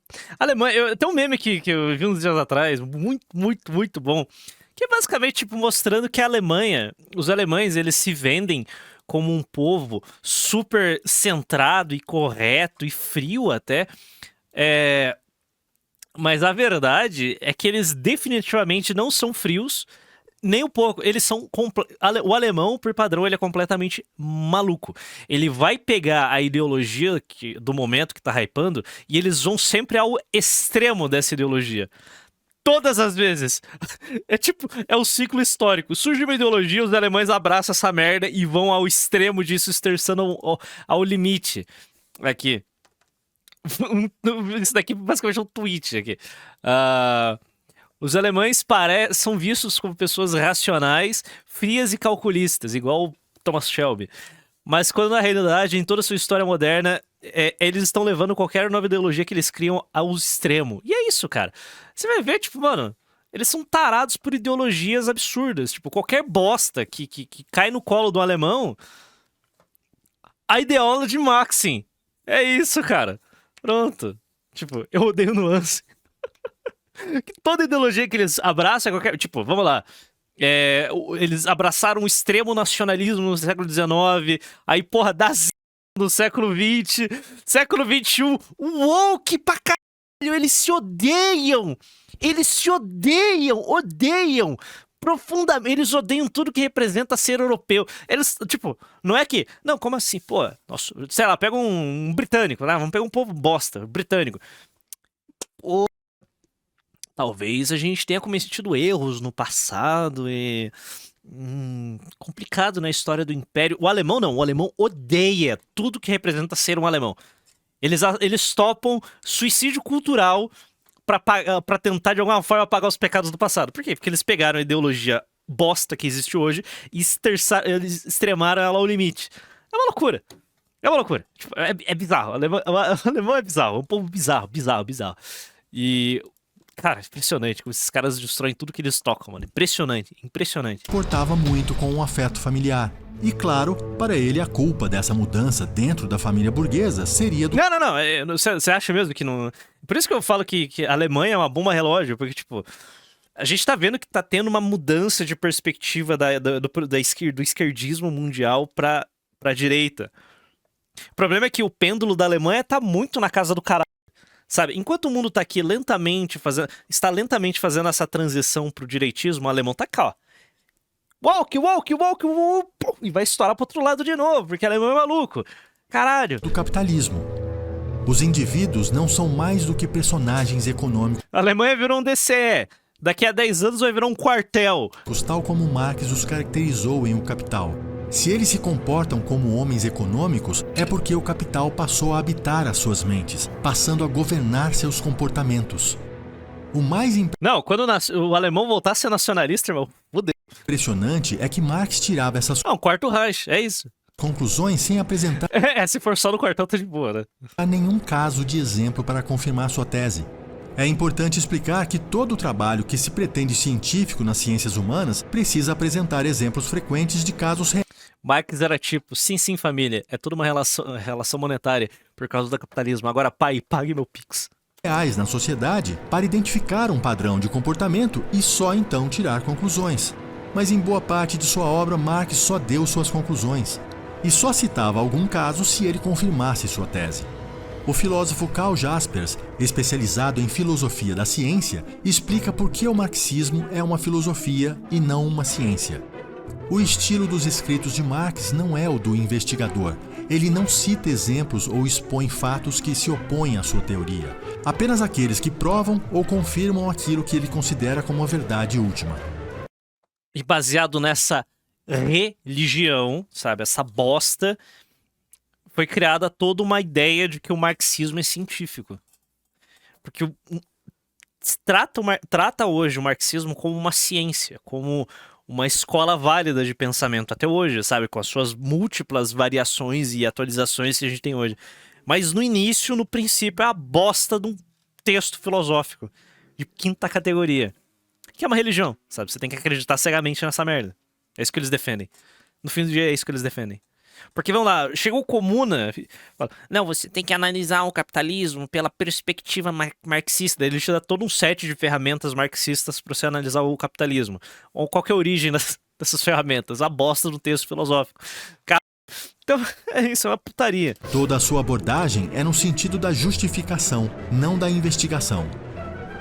S1: Tem um meme que eu vi uns dias atrás, muito bom, que é basicamente tipo mostrando que a Alemanha, os alemães, eles se vendem como um povo super centrado e correto e frio até, mas a verdade é que eles definitivamente não são frios, nem um pouco. Eles são... O alemão, por padrão, ele é completamente maluco. Ele vai pegar a ideologia do momento que tá hypando e eles vão sempre ao extremo dessa ideologia. Todas as vezes. É o ciclo histórico. Surge uma ideologia, os alemães abraçam essa merda e vão ao extremo disso, esterçando ao limite. Aqui. Isso daqui basicamente é um tweet aqui. Os alemães são vistos como pessoas racionais, frias e calculistas, igual Thomas Shelby. Mas quando na realidade, em toda a sua história moderna, eles estão levando qualquer nova ideologia que eles criam ao extremo. E é isso, cara. Você vai ver, tipo, mano, eles são tarados por ideologias absurdas. Tipo, qualquer bosta que cai no colo do alemão, a ideologia de Maxim. É isso, cara. Pronto. Tipo, eu odeio nuance. Que toda ideologia que eles abraçam é qualquer... Tipo, vamos lá. Eles abraçaram o extremo nacionalismo no século XIX, aí, porra, no século XX, século XXI, woke pra caralho, eles se odeiam! Eles se odeiam profundamente, eles odeiam tudo que representa ser europeu. Eles, tipo, não é que... Não, como assim? Pô, nossa, sei lá, pega um britânico, né? Vamos pegar um povo bosta, britânico. Talvez a gente tenha cometido erros no passado e... complicado na história do Império. O alemão não, o alemão odeia tudo que representa ser um alemão. Eles topam suicídio cultural pra tentar de alguma forma apagar os pecados do passado. Por quê? Porque eles pegaram a ideologia bosta que existe hoje e eles extremaram ela ao limite. É uma loucura. É uma loucura. Tipo, é bizarro. O alemão é bizarro. É um povo bizarro. E... Cara, impressionante como esses caras destroem tudo que eles tocam, mano. Impressionante.
S2: Portava muito com o afeto familiar. E claro, para ele a culpa dessa mudança dentro da família burguesa seria do...
S1: Não. Você acha mesmo que não... Por isso que eu falo que a Alemanha é uma bomba relógio, porque, tipo... A gente tá vendo que tá tendo uma mudança de perspectiva do esquerdismo mundial pra direita. O problema é que o pêndulo da Alemanha tá muito na casa do caralho. Sabe, enquanto o mundo tá aqui está lentamente fazendo essa transição pro direitismo, o alemão tá cá, ó. Walk, e vai estourar pro outro lado de novo, porque o alemão é maluco. Caralho.
S2: Do capitalismo. Os indivíduos não são mais do que personagens econômicos.
S1: A Alemanha virou um DCE. Daqui a 10 anos vai virar um quartel.
S2: Tal como Marx os caracterizou em O Capital. Se eles se comportam como homens econômicos, é porque o capital passou a habitar as suas mentes, passando a governar seus comportamentos. O mais
S1: Não, quando o alemão voltasse a ser nacionalista, irmão, fudeu.
S2: Impressionante é que Marx tirava essas...
S1: Não, quarto Reich, é isso.
S2: Conclusões sem apresentar...
S1: se for só no quartel tá de boa, né?
S2: Há nenhum caso de exemplo para confirmar sua tese. É importante explicar que todo trabalho que se pretende científico nas ciências humanas precisa apresentar exemplos frequentes de casos reais.
S1: Marx era tipo, sim, família, é tudo uma relação monetária por causa do capitalismo. Agora, pai, pague meu Pix.
S2: Reais na sociedade para identificar um padrão de comportamento e só então tirar conclusões. Mas em boa parte de sua obra, Marx só deu suas conclusões e só citava algum caso se ele confirmasse sua tese. O filósofo Karl Jaspers, especializado em filosofia da ciência, explica por que o marxismo é uma filosofia e não uma ciência. O estilo dos escritos de Marx não é o do investigador. Ele não cita exemplos ou expõe fatos que se opõem à sua teoria. Apenas aqueles que provam ou confirmam aquilo que ele considera como a verdade última.
S1: E baseado nessa religião, sabe, essa bosta... foi criada toda uma ideia de que o marxismo é científico. Porque trata hoje o marxismo como uma ciência, como uma escola válida de pensamento até hoje, sabe? Com as suas múltiplas variações e atualizações que a gente tem hoje. Mas no início, no princípio, é a bosta de um texto filosófico de quinta categoria. Que é uma religião, sabe? Você tem que acreditar cegamente nessa merda. É isso que eles defendem. No fim do dia, é isso que eles defendem. Porque, vamos lá, chegou o Comuna, fala, não, você tem que analisar o capitalismo pela perspectiva marxista. Ele te dá todo um set de ferramentas marxistas para você analisar o capitalismo. Ou qual que é a origem dessas ferramentas? A bosta do texto filosófico. Então, é isso, é uma putaria.
S2: Toda a sua abordagem é no sentido da justificação, não da investigação.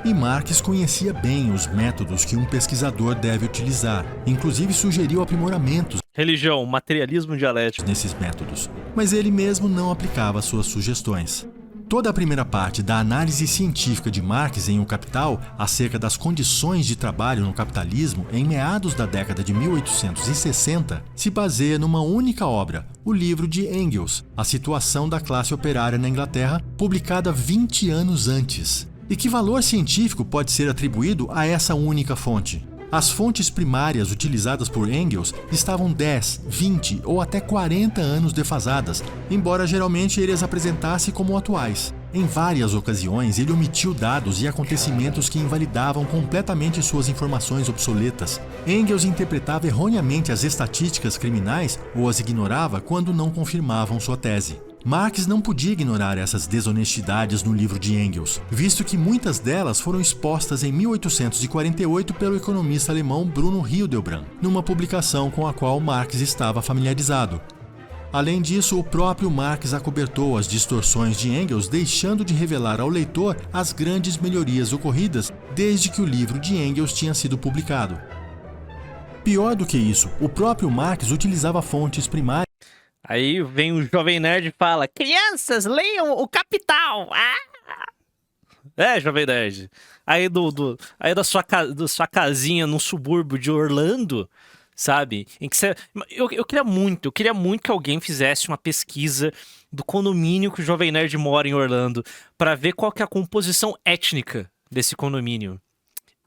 S2: E Marx conhecia bem os métodos que um pesquisador deve utilizar, inclusive sugeriu aprimoramentos
S1: religião, materialismo dialético
S2: nesses métodos, mas ele mesmo não aplicava suas sugestões. Toda a primeira parte da análise científica de Marx em O Capital acerca das condições de trabalho no capitalismo em meados da década de 1860 se baseia numa única obra, o livro de Engels, A Situação da Classe Operária na Inglaterra, publicada 20 anos antes. E que valor científico pode ser atribuído a essa única fonte? As fontes primárias utilizadas por Engels estavam 10, 20 ou até 40 anos defasadas, embora geralmente ele as apresentasse como atuais. Em várias ocasiões, ele omitiu dados e acontecimentos que invalidavam completamente suas informações obsoletas. Engels interpretava erroneamente as estatísticas criminais ou as ignorava quando não confirmavam sua tese. Marx não podia ignorar essas desonestidades no livro de Engels, visto que muitas delas foram expostas em 1848 pelo economista alemão Bruno Hildebrand, numa publicação com a qual Marx estava familiarizado. Além disso, o próprio Marx acobertou as distorções de Engels, deixando de revelar ao leitor as grandes melhorias ocorridas desde que o livro de Engels tinha sido publicado. Pior do que isso, o próprio Marx utilizava fontes primárias.
S1: Aí vem o Jovem Nerd e fala: crianças, leiam o Capital! Ah! Jovem Nerd. Aí, aí da sua casinha num subúrbio de Orlando, sabe? Em que você... eu queria muito que alguém fizesse uma pesquisa do condomínio que o Jovem Nerd mora em Orlando, para ver qual que é a composição étnica desse condomínio.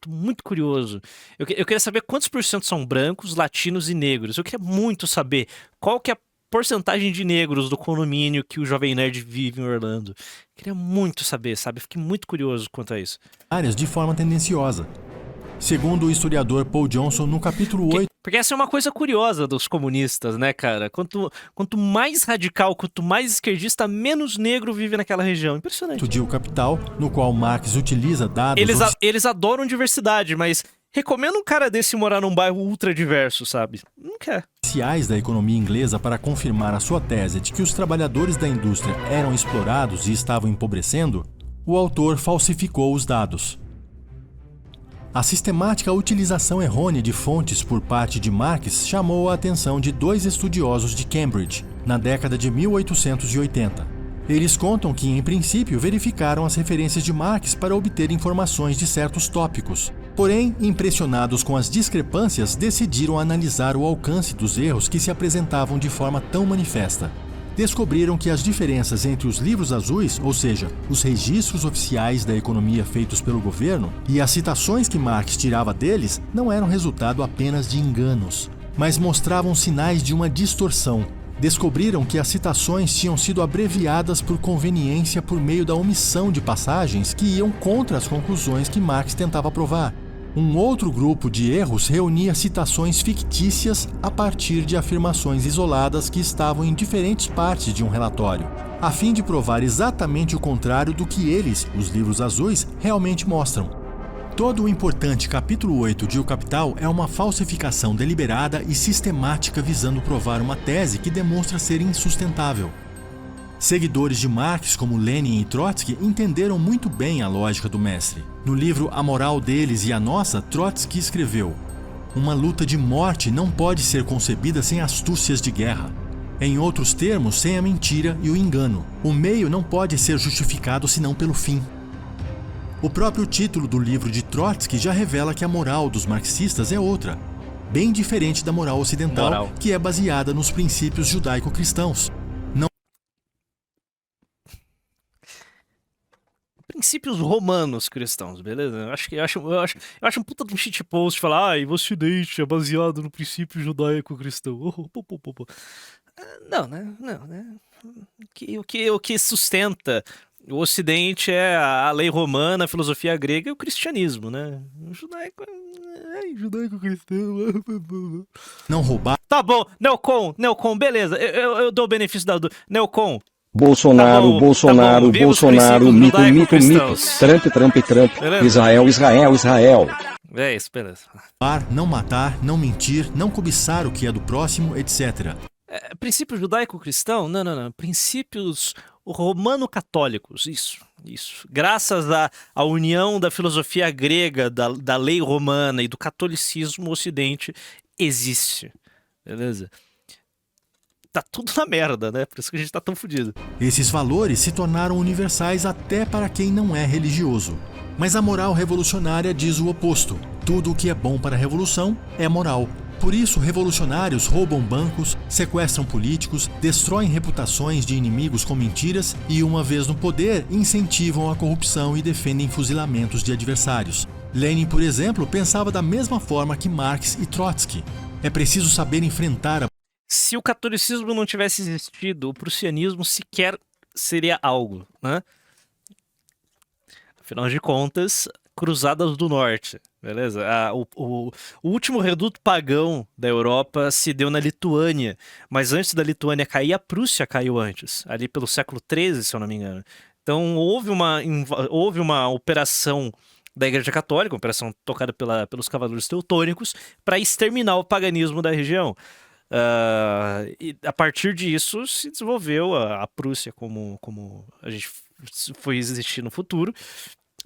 S1: Tô muito curioso. Eu queria saber quantos por cento são brancos, latinos e negros. Eu queria muito saber qual que é a porcentagem de negros do condomínio que o Jovem Nerd vive em Orlando. Queria muito saber, sabe? Fiquei muito curioso quanto a isso.
S2: De forma tendenciosa. Segundo o historiador Paul Johnson, no capítulo 8...
S1: Porque essa é uma coisa curiosa dos comunistas, né, cara? Quanto mais radical, quanto mais esquerdista, menos negro vive naquela região. Impressionante.
S2: De O Capital, no qual Marx utiliza dados...
S1: Eles adoram diversidade, mas... recomendo um cara desse morar num bairro ultra diverso, sabe? Não quer.
S2: Da economia inglesa para confirmar a sua tese de que os trabalhadores da indústria eram explorados e estavam empobrecendo, o autor falsificou os dados. A sistemática utilização errônea de fontes por parte de Marx chamou a atenção de 2 estudiosos de Cambridge, na década de 1880. Eles contam que, em princípio, verificaram as referências de Marx para obter informações de certos tópicos. Porém, impressionados com as discrepâncias, decidiram analisar o alcance dos erros que se apresentavam de forma tão manifesta. Descobriram que as diferenças entre os livros azuis, ou seja, os registros oficiais da economia feitos pelo governo, e as citações que Marx tirava deles, não eram resultado apenas de enganos, mas mostravam sinais de uma distorção. Descobriram que as citações tinham sido abreviadas por conveniência por meio da omissão de passagens que iam contra as conclusões que Marx tentava provar. Um outro grupo de erros reunia citações fictícias a partir de afirmações isoladas que estavam em diferentes partes de um relatório, a fim de provar exatamente o contrário do que eles, os livros azuis, realmente mostram. Todo o importante capítulo 8 de O Capital é uma falsificação deliberada e sistemática visando provar uma tese que demonstra ser insustentável. Seguidores de Marx como Lenin e Trotsky entenderam muito bem a lógica do mestre. No livro A Moral Deles e a Nossa, Trotsky escreveu: uma luta de morte não pode ser concebida sem astúcias de guerra. Em outros termos, sem a mentira e o engano. O meio não pode ser justificado senão pelo fim. O próprio título do livro de Trotsky já revela que a moral dos marxistas é outra, bem diferente da moral ocidental, que é baseada nos princípios judaico-cristãos.
S1: Princípios romanos cristãos, beleza? Eu acho um puta de um shitpost falar, o Ocidente é baseado no princípio judaico-cristão. Não, né? O que sustenta o Ocidente é a lei romana, a filosofia grega e o cristianismo, né? O judaico-cristão.
S2: Não roubar.
S1: Tá bom, Neocon, beleza. Eu dou o benefício da dúvida. Neocon.
S11: Bolsonaro, mito, Trump, Israel.
S1: É isso, beleza.
S2: Não matar, não mentir, não cobiçar o que é do próximo, etc.
S1: Princípio judaico-cristão? Não. Princípios romano-católicos, isso. Graças à união da filosofia grega, da lei romana e do catolicismo, o Ocidente existe, beleza? Tá tudo na merda, né? Por isso que a gente tá tão fudido.
S2: Esses valores se tornaram universais até para quem não é religioso. Mas a moral revolucionária diz o oposto. Tudo o que é bom para a revolução é moral. Por isso, revolucionários roubam bancos, sequestram políticos, destroem reputações de inimigos com mentiras e, uma vez no poder, incentivam a corrupção e defendem fuzilamentos de adversários. Lenin, por exemplo, pensava da mesma forma que Marx e Trotsky. É preciso saber enfrentar a...
S1: Se o catolicismo não tivesse existido, o prussianismo sequer seria algo, né? Afinal de contas, Cruzadas do Norte, beleza? O último reduto pagão da Europa se deu na Lituânia, mas antes da Lituânia cair, a Prússia caiu antes, ali pelo século XIII, se eu não me engano. Então houve uma operação da Igreja Católica, uma operação tocada pelos cavaleiros teutônicos, para exterminar o paganismo da região. E a partir disso se desenvolveu a Prússia como a gente foi existir no futuro.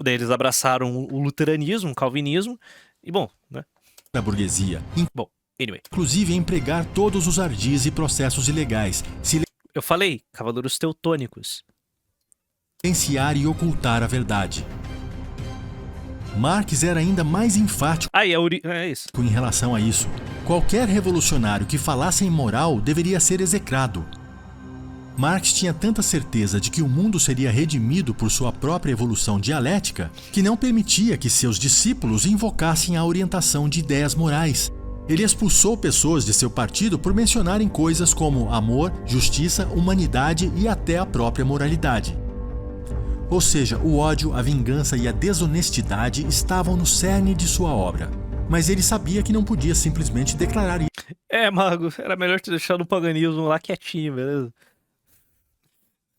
S1: Daí eles abraçaram o luteranismo, o calvinismo, e bom, né?
S2: Da burguesia.
S1: Bom, anyway.
S2: Inclusive empregar todos os ardis e processos ilegais.
S1: Eu falei, cavaleiros teutônicos.
S2: Silenciar e ocultar a verdade. Marx era ainda mais enfático
S1: é isso.
S2: em relação a isso. Qualquer revolucionário que falasse em moral deveria ser execrado. Marx tinha tanta certeza de que o mundo seria redimido por sua própria evolução dialética que não permitia que seus discípulos invocassem a orientação de ideias morais. Ele expulsou pessoas de seu partido por mencionarem coisas como amor, justiça, humanidade e até a própria moralidade. Ou seja, o ódio, a vingança e a desonestidade estavam no cerne de sua obra. Mas ele sabia que não podia simplesmente declarar isso.
S1: Mago, era melhor te deixar no paganismo lá quietinho, beleza?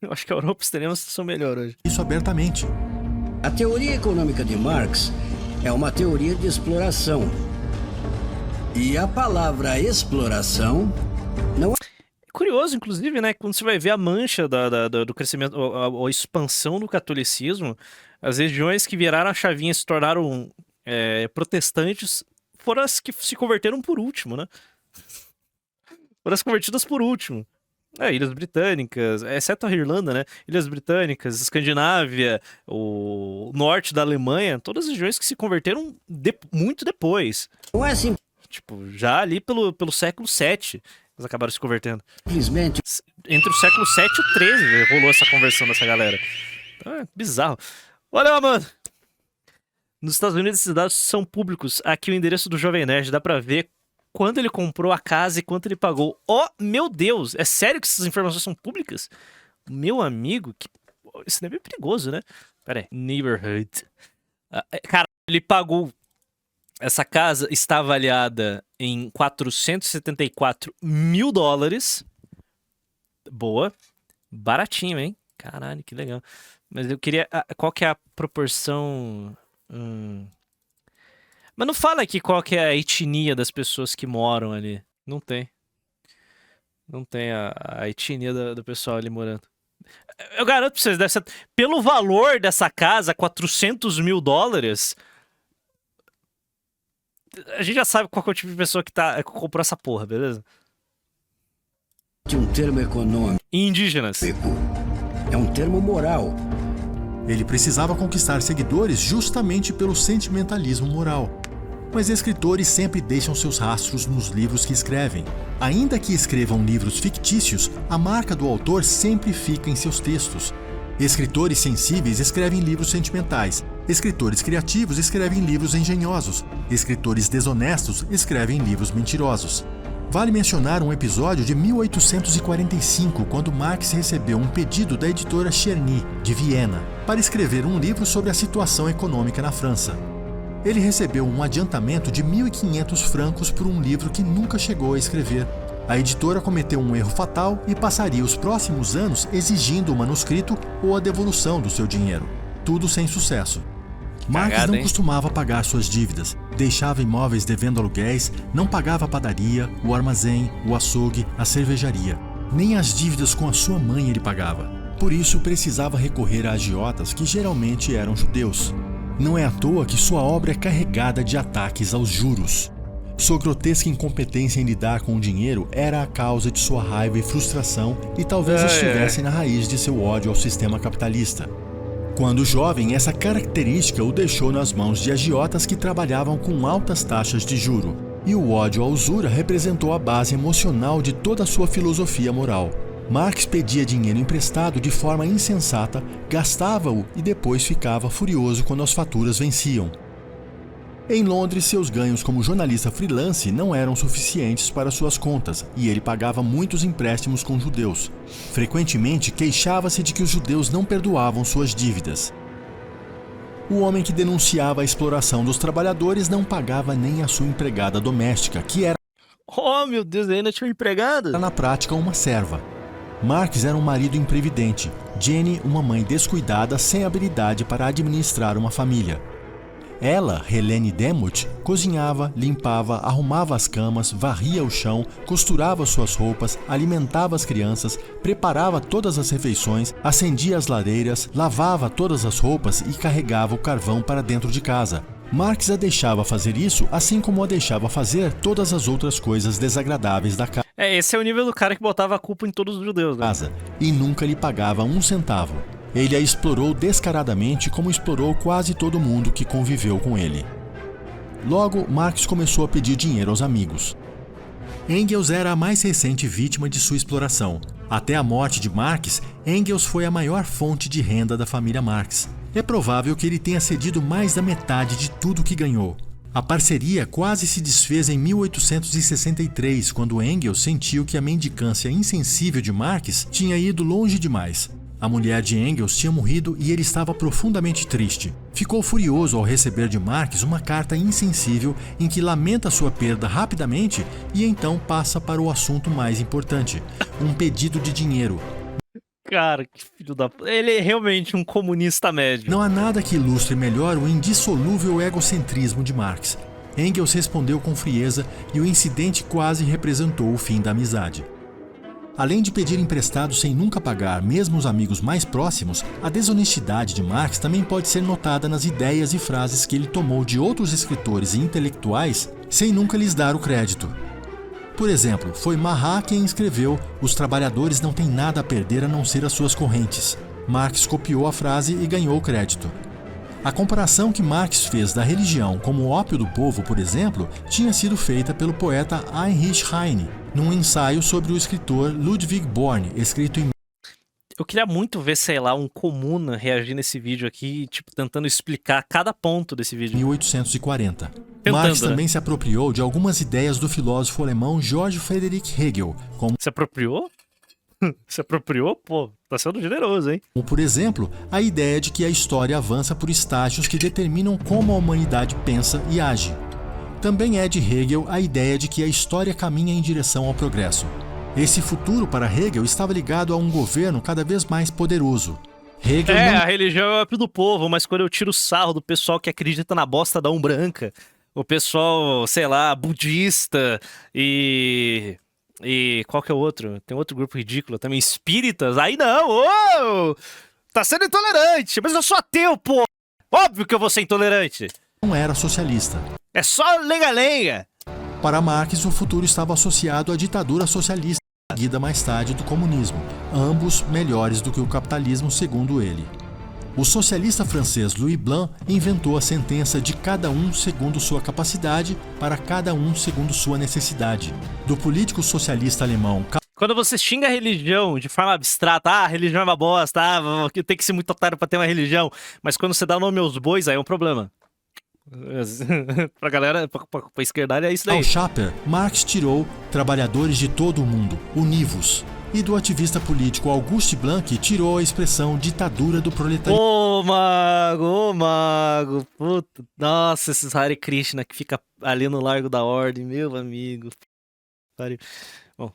S1: Eu acho que a Europa estaria numa situação melhor hoje.
S2: Isso abertamente.
S12: A teoria econômica de Marx é uma teoria de exploração. E a palavra exploração não é...
S1: Curioso, inclusive, né? Quando você vai ver a mancha do crescimento, a expansão do catolicismo, as regiões que viraram a chavinha e se tornaram protestantes foram as que se converteram por último, né? Foram as convertidas por último. Ilhas Britânicas, exceto a Irlanda, né? Ilhas Britânicas, Escandinávia, o norte da Alemanha, todas as regiões que se converteram muito depois.
S12: Não é assim.
S1: Tipo, já ali pelo século VII. Eles acabaram se convertendo.
S12: Simplesmente.
S1: Entre o século VII e o XIII rolou essa conversão dessa galera. Então é bizarro. Olha lá, mano. Nos Estados Unidos esses dados são públicos. Aqui o endereço do Jovem Nerd. Dá pra ver quando ele comprou a casa e quanto ele pagou. Oh, meu Deus. É sério que essas informações são públicas? Meu amigo. Isso é bem perigoso, né? Pera aí. Neighborhood. Cara, ele pagou... Essa casa está avaliada em $474 mil. Boa. Baratinho, hein? Caralho, que legal. Mas eu queria... Qual que é a proporção... Mas não fala aqui qual que é a etnia das pessoas que moram ali. Não tem. Não tem a etnia do pessoal ali morando. Eu garanto pra vocês, deve ser... Pelo valor dessa casa, $400 mil... A gente já sabe qual é o tipo de pessoa que comprou essa porra, beleza?
S12: De um termo econômico.
S1: Indígenas.
S12: É um termo moral.
S2: Ele precisava conquistar seguidores justamente pelo sentimentalismo moral. Mas escritores sempre deixam seus rastros nos livros que escrevem. Ainda que escrevam livros fictícios, a marca do autor sempre fica em seus textos. Escritores sensíveis escrevem livros sentimentais. Escritores criativos escrevem livros engenhosos. Escritores desonestos escrevem livros mentirosos. Vale mencionar um episódio de 1845, quando Marx recebeu um pedido da editora Cherny, de Viena, para escrever um livro sobre a situação econômica na França. Ele recebeu um adiantamento de 1.500 francos por um livro que nunca chegou a escrever. A editora cometeu um erro fatal e passaria os próximos anos exigindo o manuscrito ou a devolução do seu dinheiro. Tudo sem sucesso. Marx não costumava pagar suas dívidas, deixava imóveis devendo aluguéis, não pagava a padaria, o armazém, o açougue, a cervejaria. Nem as dívidas com a sua mãe ele pagava. Por isso precisava recorrer a agiotas que geralmente eram judeus. Não é à toa que sua obra é carregada de ataques aos juros. Sua grotesca incompetência em lidar com o dinheiro era a causa de sua raiva e frustração e talvez estivesse na raiz de seu ódio ao sistema capitalista. Quando jovem, essa característica o deixou nas mãos de agiotas que trabalhavam com altas taxas de juro, e o ódio à usura representou a base emocional de toda a sua filosofia moral. Marx pedia dinheiro emprestado de forma insensata, gastava-o e depois ficava furioso quando as faturas venciam. Em Londres, seus ganhos como jornalista freelance não eram suficientes para suas contas e ele pagava muitos empréstimos com judeus. Frequentemente, queixava-se de que os judeus não perdoavam suas dívidas. O homem que denunciava a exploração dos trabalhadores não pagava nem a sua empregada doméstica, que era,
S1: oh meu Deus, ainda tinha uma empregada?
S2: na prática, uma serva. Marques era um marido imprevidente, Jenny uma mãe descuidada sem habilidade para administrar uma família. Ela, Helene Demuth, cozinhava, limpava, arrumava as camas, varria o chão, costurava suas roupas, alimentava as crianças, preparava todas as refeições, acendia as lareiras, lavava todas as roupas e carregava o carvão para dentro de casa. Marques a deixava fazer isso, assim como a deixava fazer todas as outras coisas desagradáveis da casa.
S1: Esse é o nível do cara que botava a culpa em todos os judeus, né?
S2: E nunca lhe pagava um centavo. Ele a explorou descaradamente como explorou quase todo mundo que conviveu com ele. Logo, Marx começou a pedir dinheiro aos amigos. Engels era a mais recente vítima de sua exploração. Até a morte de Marx, Engels foi a maior fonte de renda da família Marx. É provável que ele tenha cedido mais da metade de tudo que ganhou. A parceria quase se desfez em 1863, quando Engels sentiu que a mendicância insensível de Marx tinha ido longe demais. A mulher de Engels tinha morrido e ele estava profundamente triste. Ficou furioso ao receber de Marx uma carta insensível em que lamenta sua perda rapidamente e então passa para o assunto mais importante, um pedido de dinheiro.
S1: Cara, que filho da... Ele é realmente um comunista médio.
S2: Não há nada que ilustre melhor o indissolúvel egocentrismo de Marx. Engels respondeu com frieza e o incidente quase representou o fim da amizade. Além de pedir emprestado sem nunca pagar, mesmo os amigos mais próximos, a desonestidade de Marx também pode ser notada nas ideias e frases que ele tomou de outros escritores e intelectuais sem nunca lhes dar o crédito. Por exemplo, foi Marat quem escreveu "Os trabalhadores não têm nada a perder a não ser as suas correntes". Marx copiou a frase e ganhou o crédito. A comparação que Marx fez da religião como o ópio do povo, por exemplo, tinha sido feita pelo poeta Heinrich Heine, num ensaio sobre o escritor Ludwig Born, escrito em...
S1: Eu queria muito ver, sei lá, um comuna reagir nesse vídeo aqui, tipo, tentando explicar cada ponto desse vídeo.
S2: 1840. Marx também se apropriou de algumas ideias do filósofo alemão Georg Friedrich Hegel, como...
S1: Se apropriou? Se apropriou? Pô, tá sendo generoso, hein?
S2: Como, por exemplo, a ideia de que a história avança por estágios que determinam como a humanidade pensa e age. Também é de Hegel a ideia de que a história caminha em direção ao progresso. Esse futuro para Hegel estava ligado a um governo cada vez mais poderoso. Hegel
S1: a religião é o ópio do povo, mas quando eu tiro sarro do pessoal que acredita na bosta da Umbranca, o pessoal, sei lá, budista e qual que é o outro? Tem outro grupo ridículo também, espíritas. Aí não, tá sendo intolerante, mas eu sou ateu, pô. Óbvio que eu vou ser intolerante.
S2: Não era socialista.
S1: É só lenga-lenga.
S2: Para Marx, o futuro estava associado à ditadura socialista, seguida mais tarde do comunismo, ambos melhores do que o capitalismo, segundo ele. O socialista francês Louis Blanc inventou a sentença de cada um segundo sua capacidade para cada um segundo sua necessidade. Do político socialista alemão...
S1: Quando você xinga a religião de forma abstrata, a religião é uma bosta, tem que ser muito otário para ter uma religião, mas quando você dá nome aos bois, aí é um problema. Pra galera, pra esquerdalha é isso daí.
S2: Ao Schapper, Marx tirou trabalhadores de todo o mundo, univos. E do ativista político Auguste Blanc tirou a expressão ditadura do proletariado.
S1: Ô mago, puta. Nossa, esses Hare Krishna que fica ali no Largo da Ordem, meu amigo. Bom.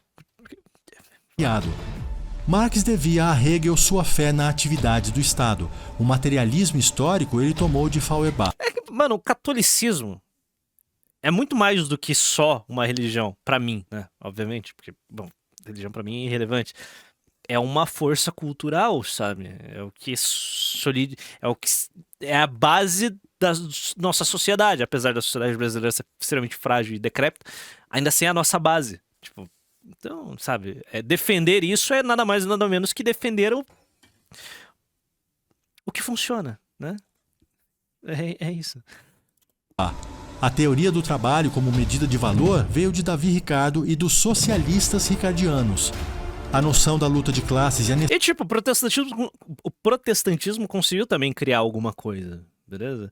S2: Marx devia a Hegel sua fé na atividade do Estado. O materialismo histórico ele tomou de Feuerbach.
S1: Mano, o catolicismo é muito mais do que só uma religião, pra mim, né? Obviamente, porque, bom, religião pra mim é irrelevante. É uma força cultural, sabe? É o que é a base da nossa sociedade, apesar da sociedade brasileira ser extremamente frágil e decrépita, ainda assim é a nossa base. Tipo, então, sabe, defender isso é nada mais nada menos que defender o que funciona, né? É isso.
S2: A teoria do trabalho como medida de valor veio de Davi Ricardo e dos socialistas ricardianos. A noção da luta de classes
S1: e tipo, o protestantismo conseguiu também criar alguma coisa, beleza?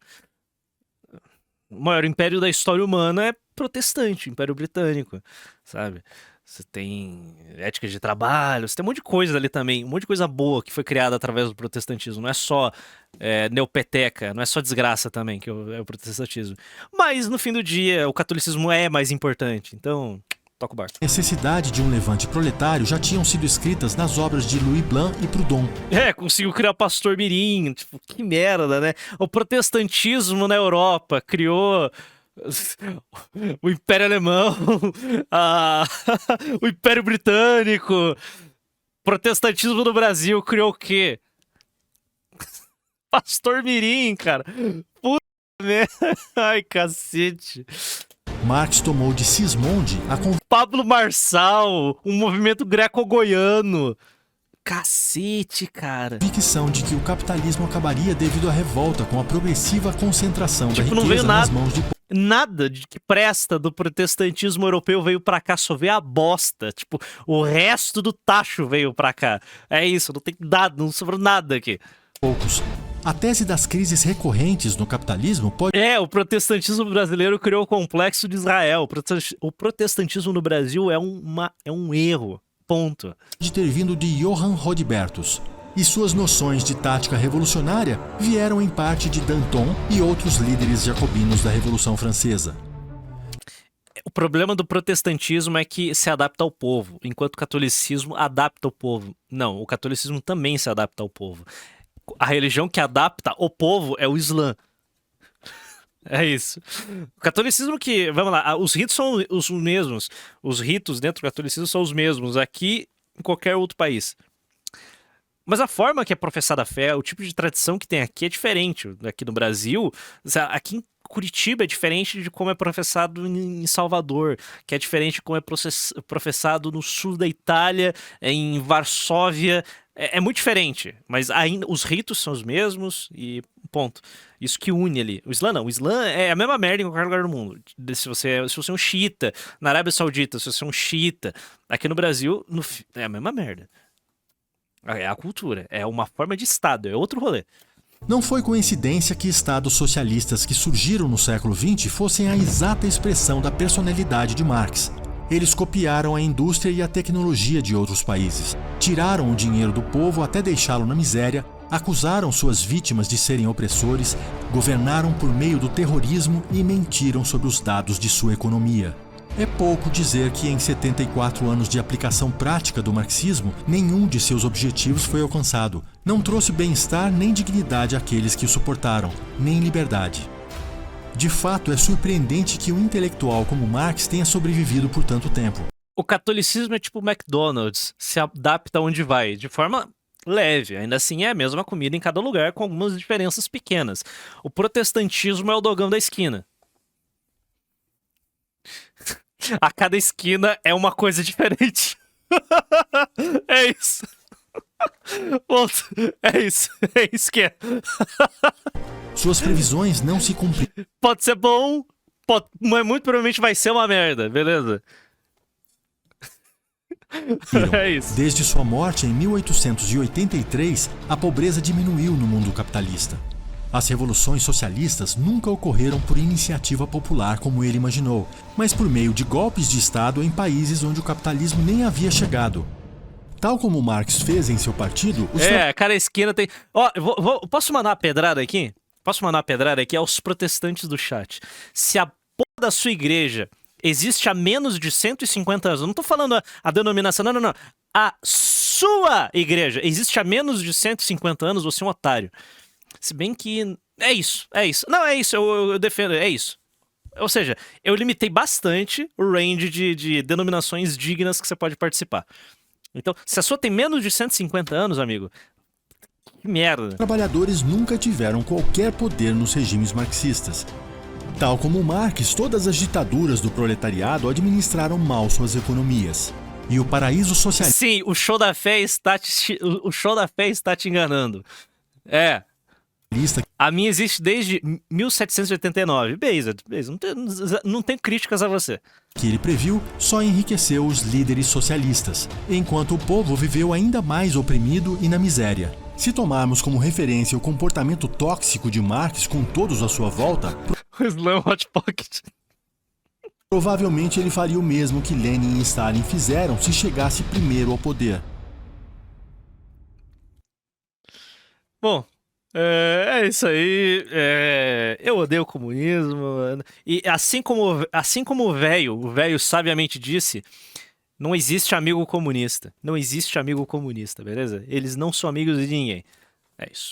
S1: O maior império da história humana é protestante, o Império Britânico, sabe? você tem ética de trabalho, você tem um monte de coisa ali também, um monte de coisa boa que foi criada através do protestantismo. Não é só neopeteca, não é só desgraça também que é o protestantismo. Mas, no fim do dia, o catolicismo é mais importante. Então, toca o barco.
S2: A necessidade de um levante proletário já tinham sido escritas nas obras de Louis Blanc e Proudhon.
S1: Conseguiu criar Pastor Mirim, tipo, que merda, né? O protestantismo na Europa criou o Império Alemão, o Império Britânico. Protestantismo no Brasil criou o quê? Pastor Mirim, cara. Puta merda. Ai, cacete.
S2: Marx tomou de Sismondi a
S1: Pablo Marçal, um movimento greco-goiano. Cacete, cara.
S2: convicção de que o capitalismo acabaria devido à revolta com a progressiva concentração da
S1: Tipo, não veio
S2: riqueza
S1: nada,
S2: nas mãos de
S1: nada de que presta do protestantismo europeu veio pra cá, só veio a bosta. Tipo, o resto do tacho veio pra cá. É isso, não tem nada, não sobrou nada aqui.
S2: poucos. A tese das crises recorrentes no capitalismo pode...
S1: O protestantismo brasileiro criou o complexo de Israel. O protestantismo no Brasil é um erro. Ponto.
S2: De ter vindo de Johann Rodbertus. E suas noções de tática revolucionária vieram em parte de Danton e outros líderes jacobinos da Revolução Francesa.
S1: O problema do protestantismo é que se adapta ao povo, enquanto o catolicismo adapta o povo. Não, o catolicismo também se adapta ao povo. A religião que adapta o povo é o Islã. É isso. O catolicismo que... Vamos lá, os ritos são os mesmos. Os ritos dentro do catolicismo são os mesmos aqui em qualquer outro país. Mas a forma que é professada a fé, o tipo de tradição que tem aqui é diferente. Aqui no Brasil, aqui em Curitiba é diferente de como é professado em Salvador, que é diferente de como é professado no sul da Itália, em Varsóvia. É muito diferente, mas ainda os ritos são os mesmos e ponto. Isso que une ali. O Islã não. O Islã é a mesma merda em qualquer lugar do mundo. Se você é um xiita, na Arábia Saudita, se você é um xiita, aqui no Brasil, é a mesma merda. É a cultura, é uma forma de Estado, é outro rolê.
S2: Não foi coincidência que estados socialistas que surgiram no século XX fossem a exata expressão da personalidade de Marx. Eles copiaram a indústria e a tecnologia de outros países, tiraram o dinheiro do povo até deixá-lo na miséria, acusaram suas vítimas de serem opressores, governaram por meio do terrorismo e mentiram sobre os dados de sua economia. É pouco dizer que em 74 anos de aplicação prática do marxismo, nenhum de seus objetivos foi alcançado. Não trouxe bem-estar nem dignidade àqueles que o suportaram, nem liberdade. De fato, é surpreendente que um intelectual como Marx tenha sobrevivido por tanto tempo.
S1: O catolicismo é tipo o McDonald's, se adapta onde vai, de forma leve. Ainda assim é a mesma comida em cada lugar, com algumas diferenças pequenas. O protestantismo é o dogão da esquina. A cada esquina é uma coisa diferente. É isso. Ponto. É isso que é.
S2: Suas previsões não se cumpriram.
S1: Pode ser bom, mas muito provavelmente vai ser uma merda, beleza? É isso.
S2: Desde sua morte em 1883, a pobreza diminuiu no mundo capitalista. As revoluções socialistas nunca ocorreram por iniciativa popular como ele imaginou, mas por meio de golpes de Estado em países onde o capitalismo nem havia chegado. Tal como Marx fez em seu partido...
S1: Cada esquina tem... Posso mandar uma pedrada aqui? Posso mandar uma pedrada aqui aos protestantes do chat? Se a porra da sua igreja existe há menos de 150 anos, eu não tô falando a denominação, não. A sua igreja existe há menos de 150 anos, você é um otário. Se bem que... É isso. Não, é isso, eu defendo, é isso. Ou seja, eu limitei bastante o range de denominações dignas que você pode participar. Então, se a sua tem menos de 150 anos, amigo, que merda.
S2: Trabalhadores nunca tiveram qualquer poder nos regimes marxistas. Tal como Marx, todas as ditaduras do proletariado administraram mal suas economias. E o paraíso socialista...
S1: Sim, o show da fé está te enganando. A minha existe desde 1789. Beleza, não tem críticas a você.
S2: Que ele previu só enriqueceu os líderes socialistas, enquanto o povo viveu ainda mais oprimido e na miséria. Se tomarmos como referência o comportamento tóxico de Marx com todos à sua volta...
S1: O Slam Hot Pocket.
S2: Provavelmente ele faria o mesmo que Lenin e Stalin fizeram se chegasse primeiro ao poder.
S1: Bom, é isso aí. Eu odeio o comunismo. E assim como o velho sabiamente disse, não existe amigo comunista. Não existe amigo comunista, beleza? Eles não são amigos de ninguém. É isso.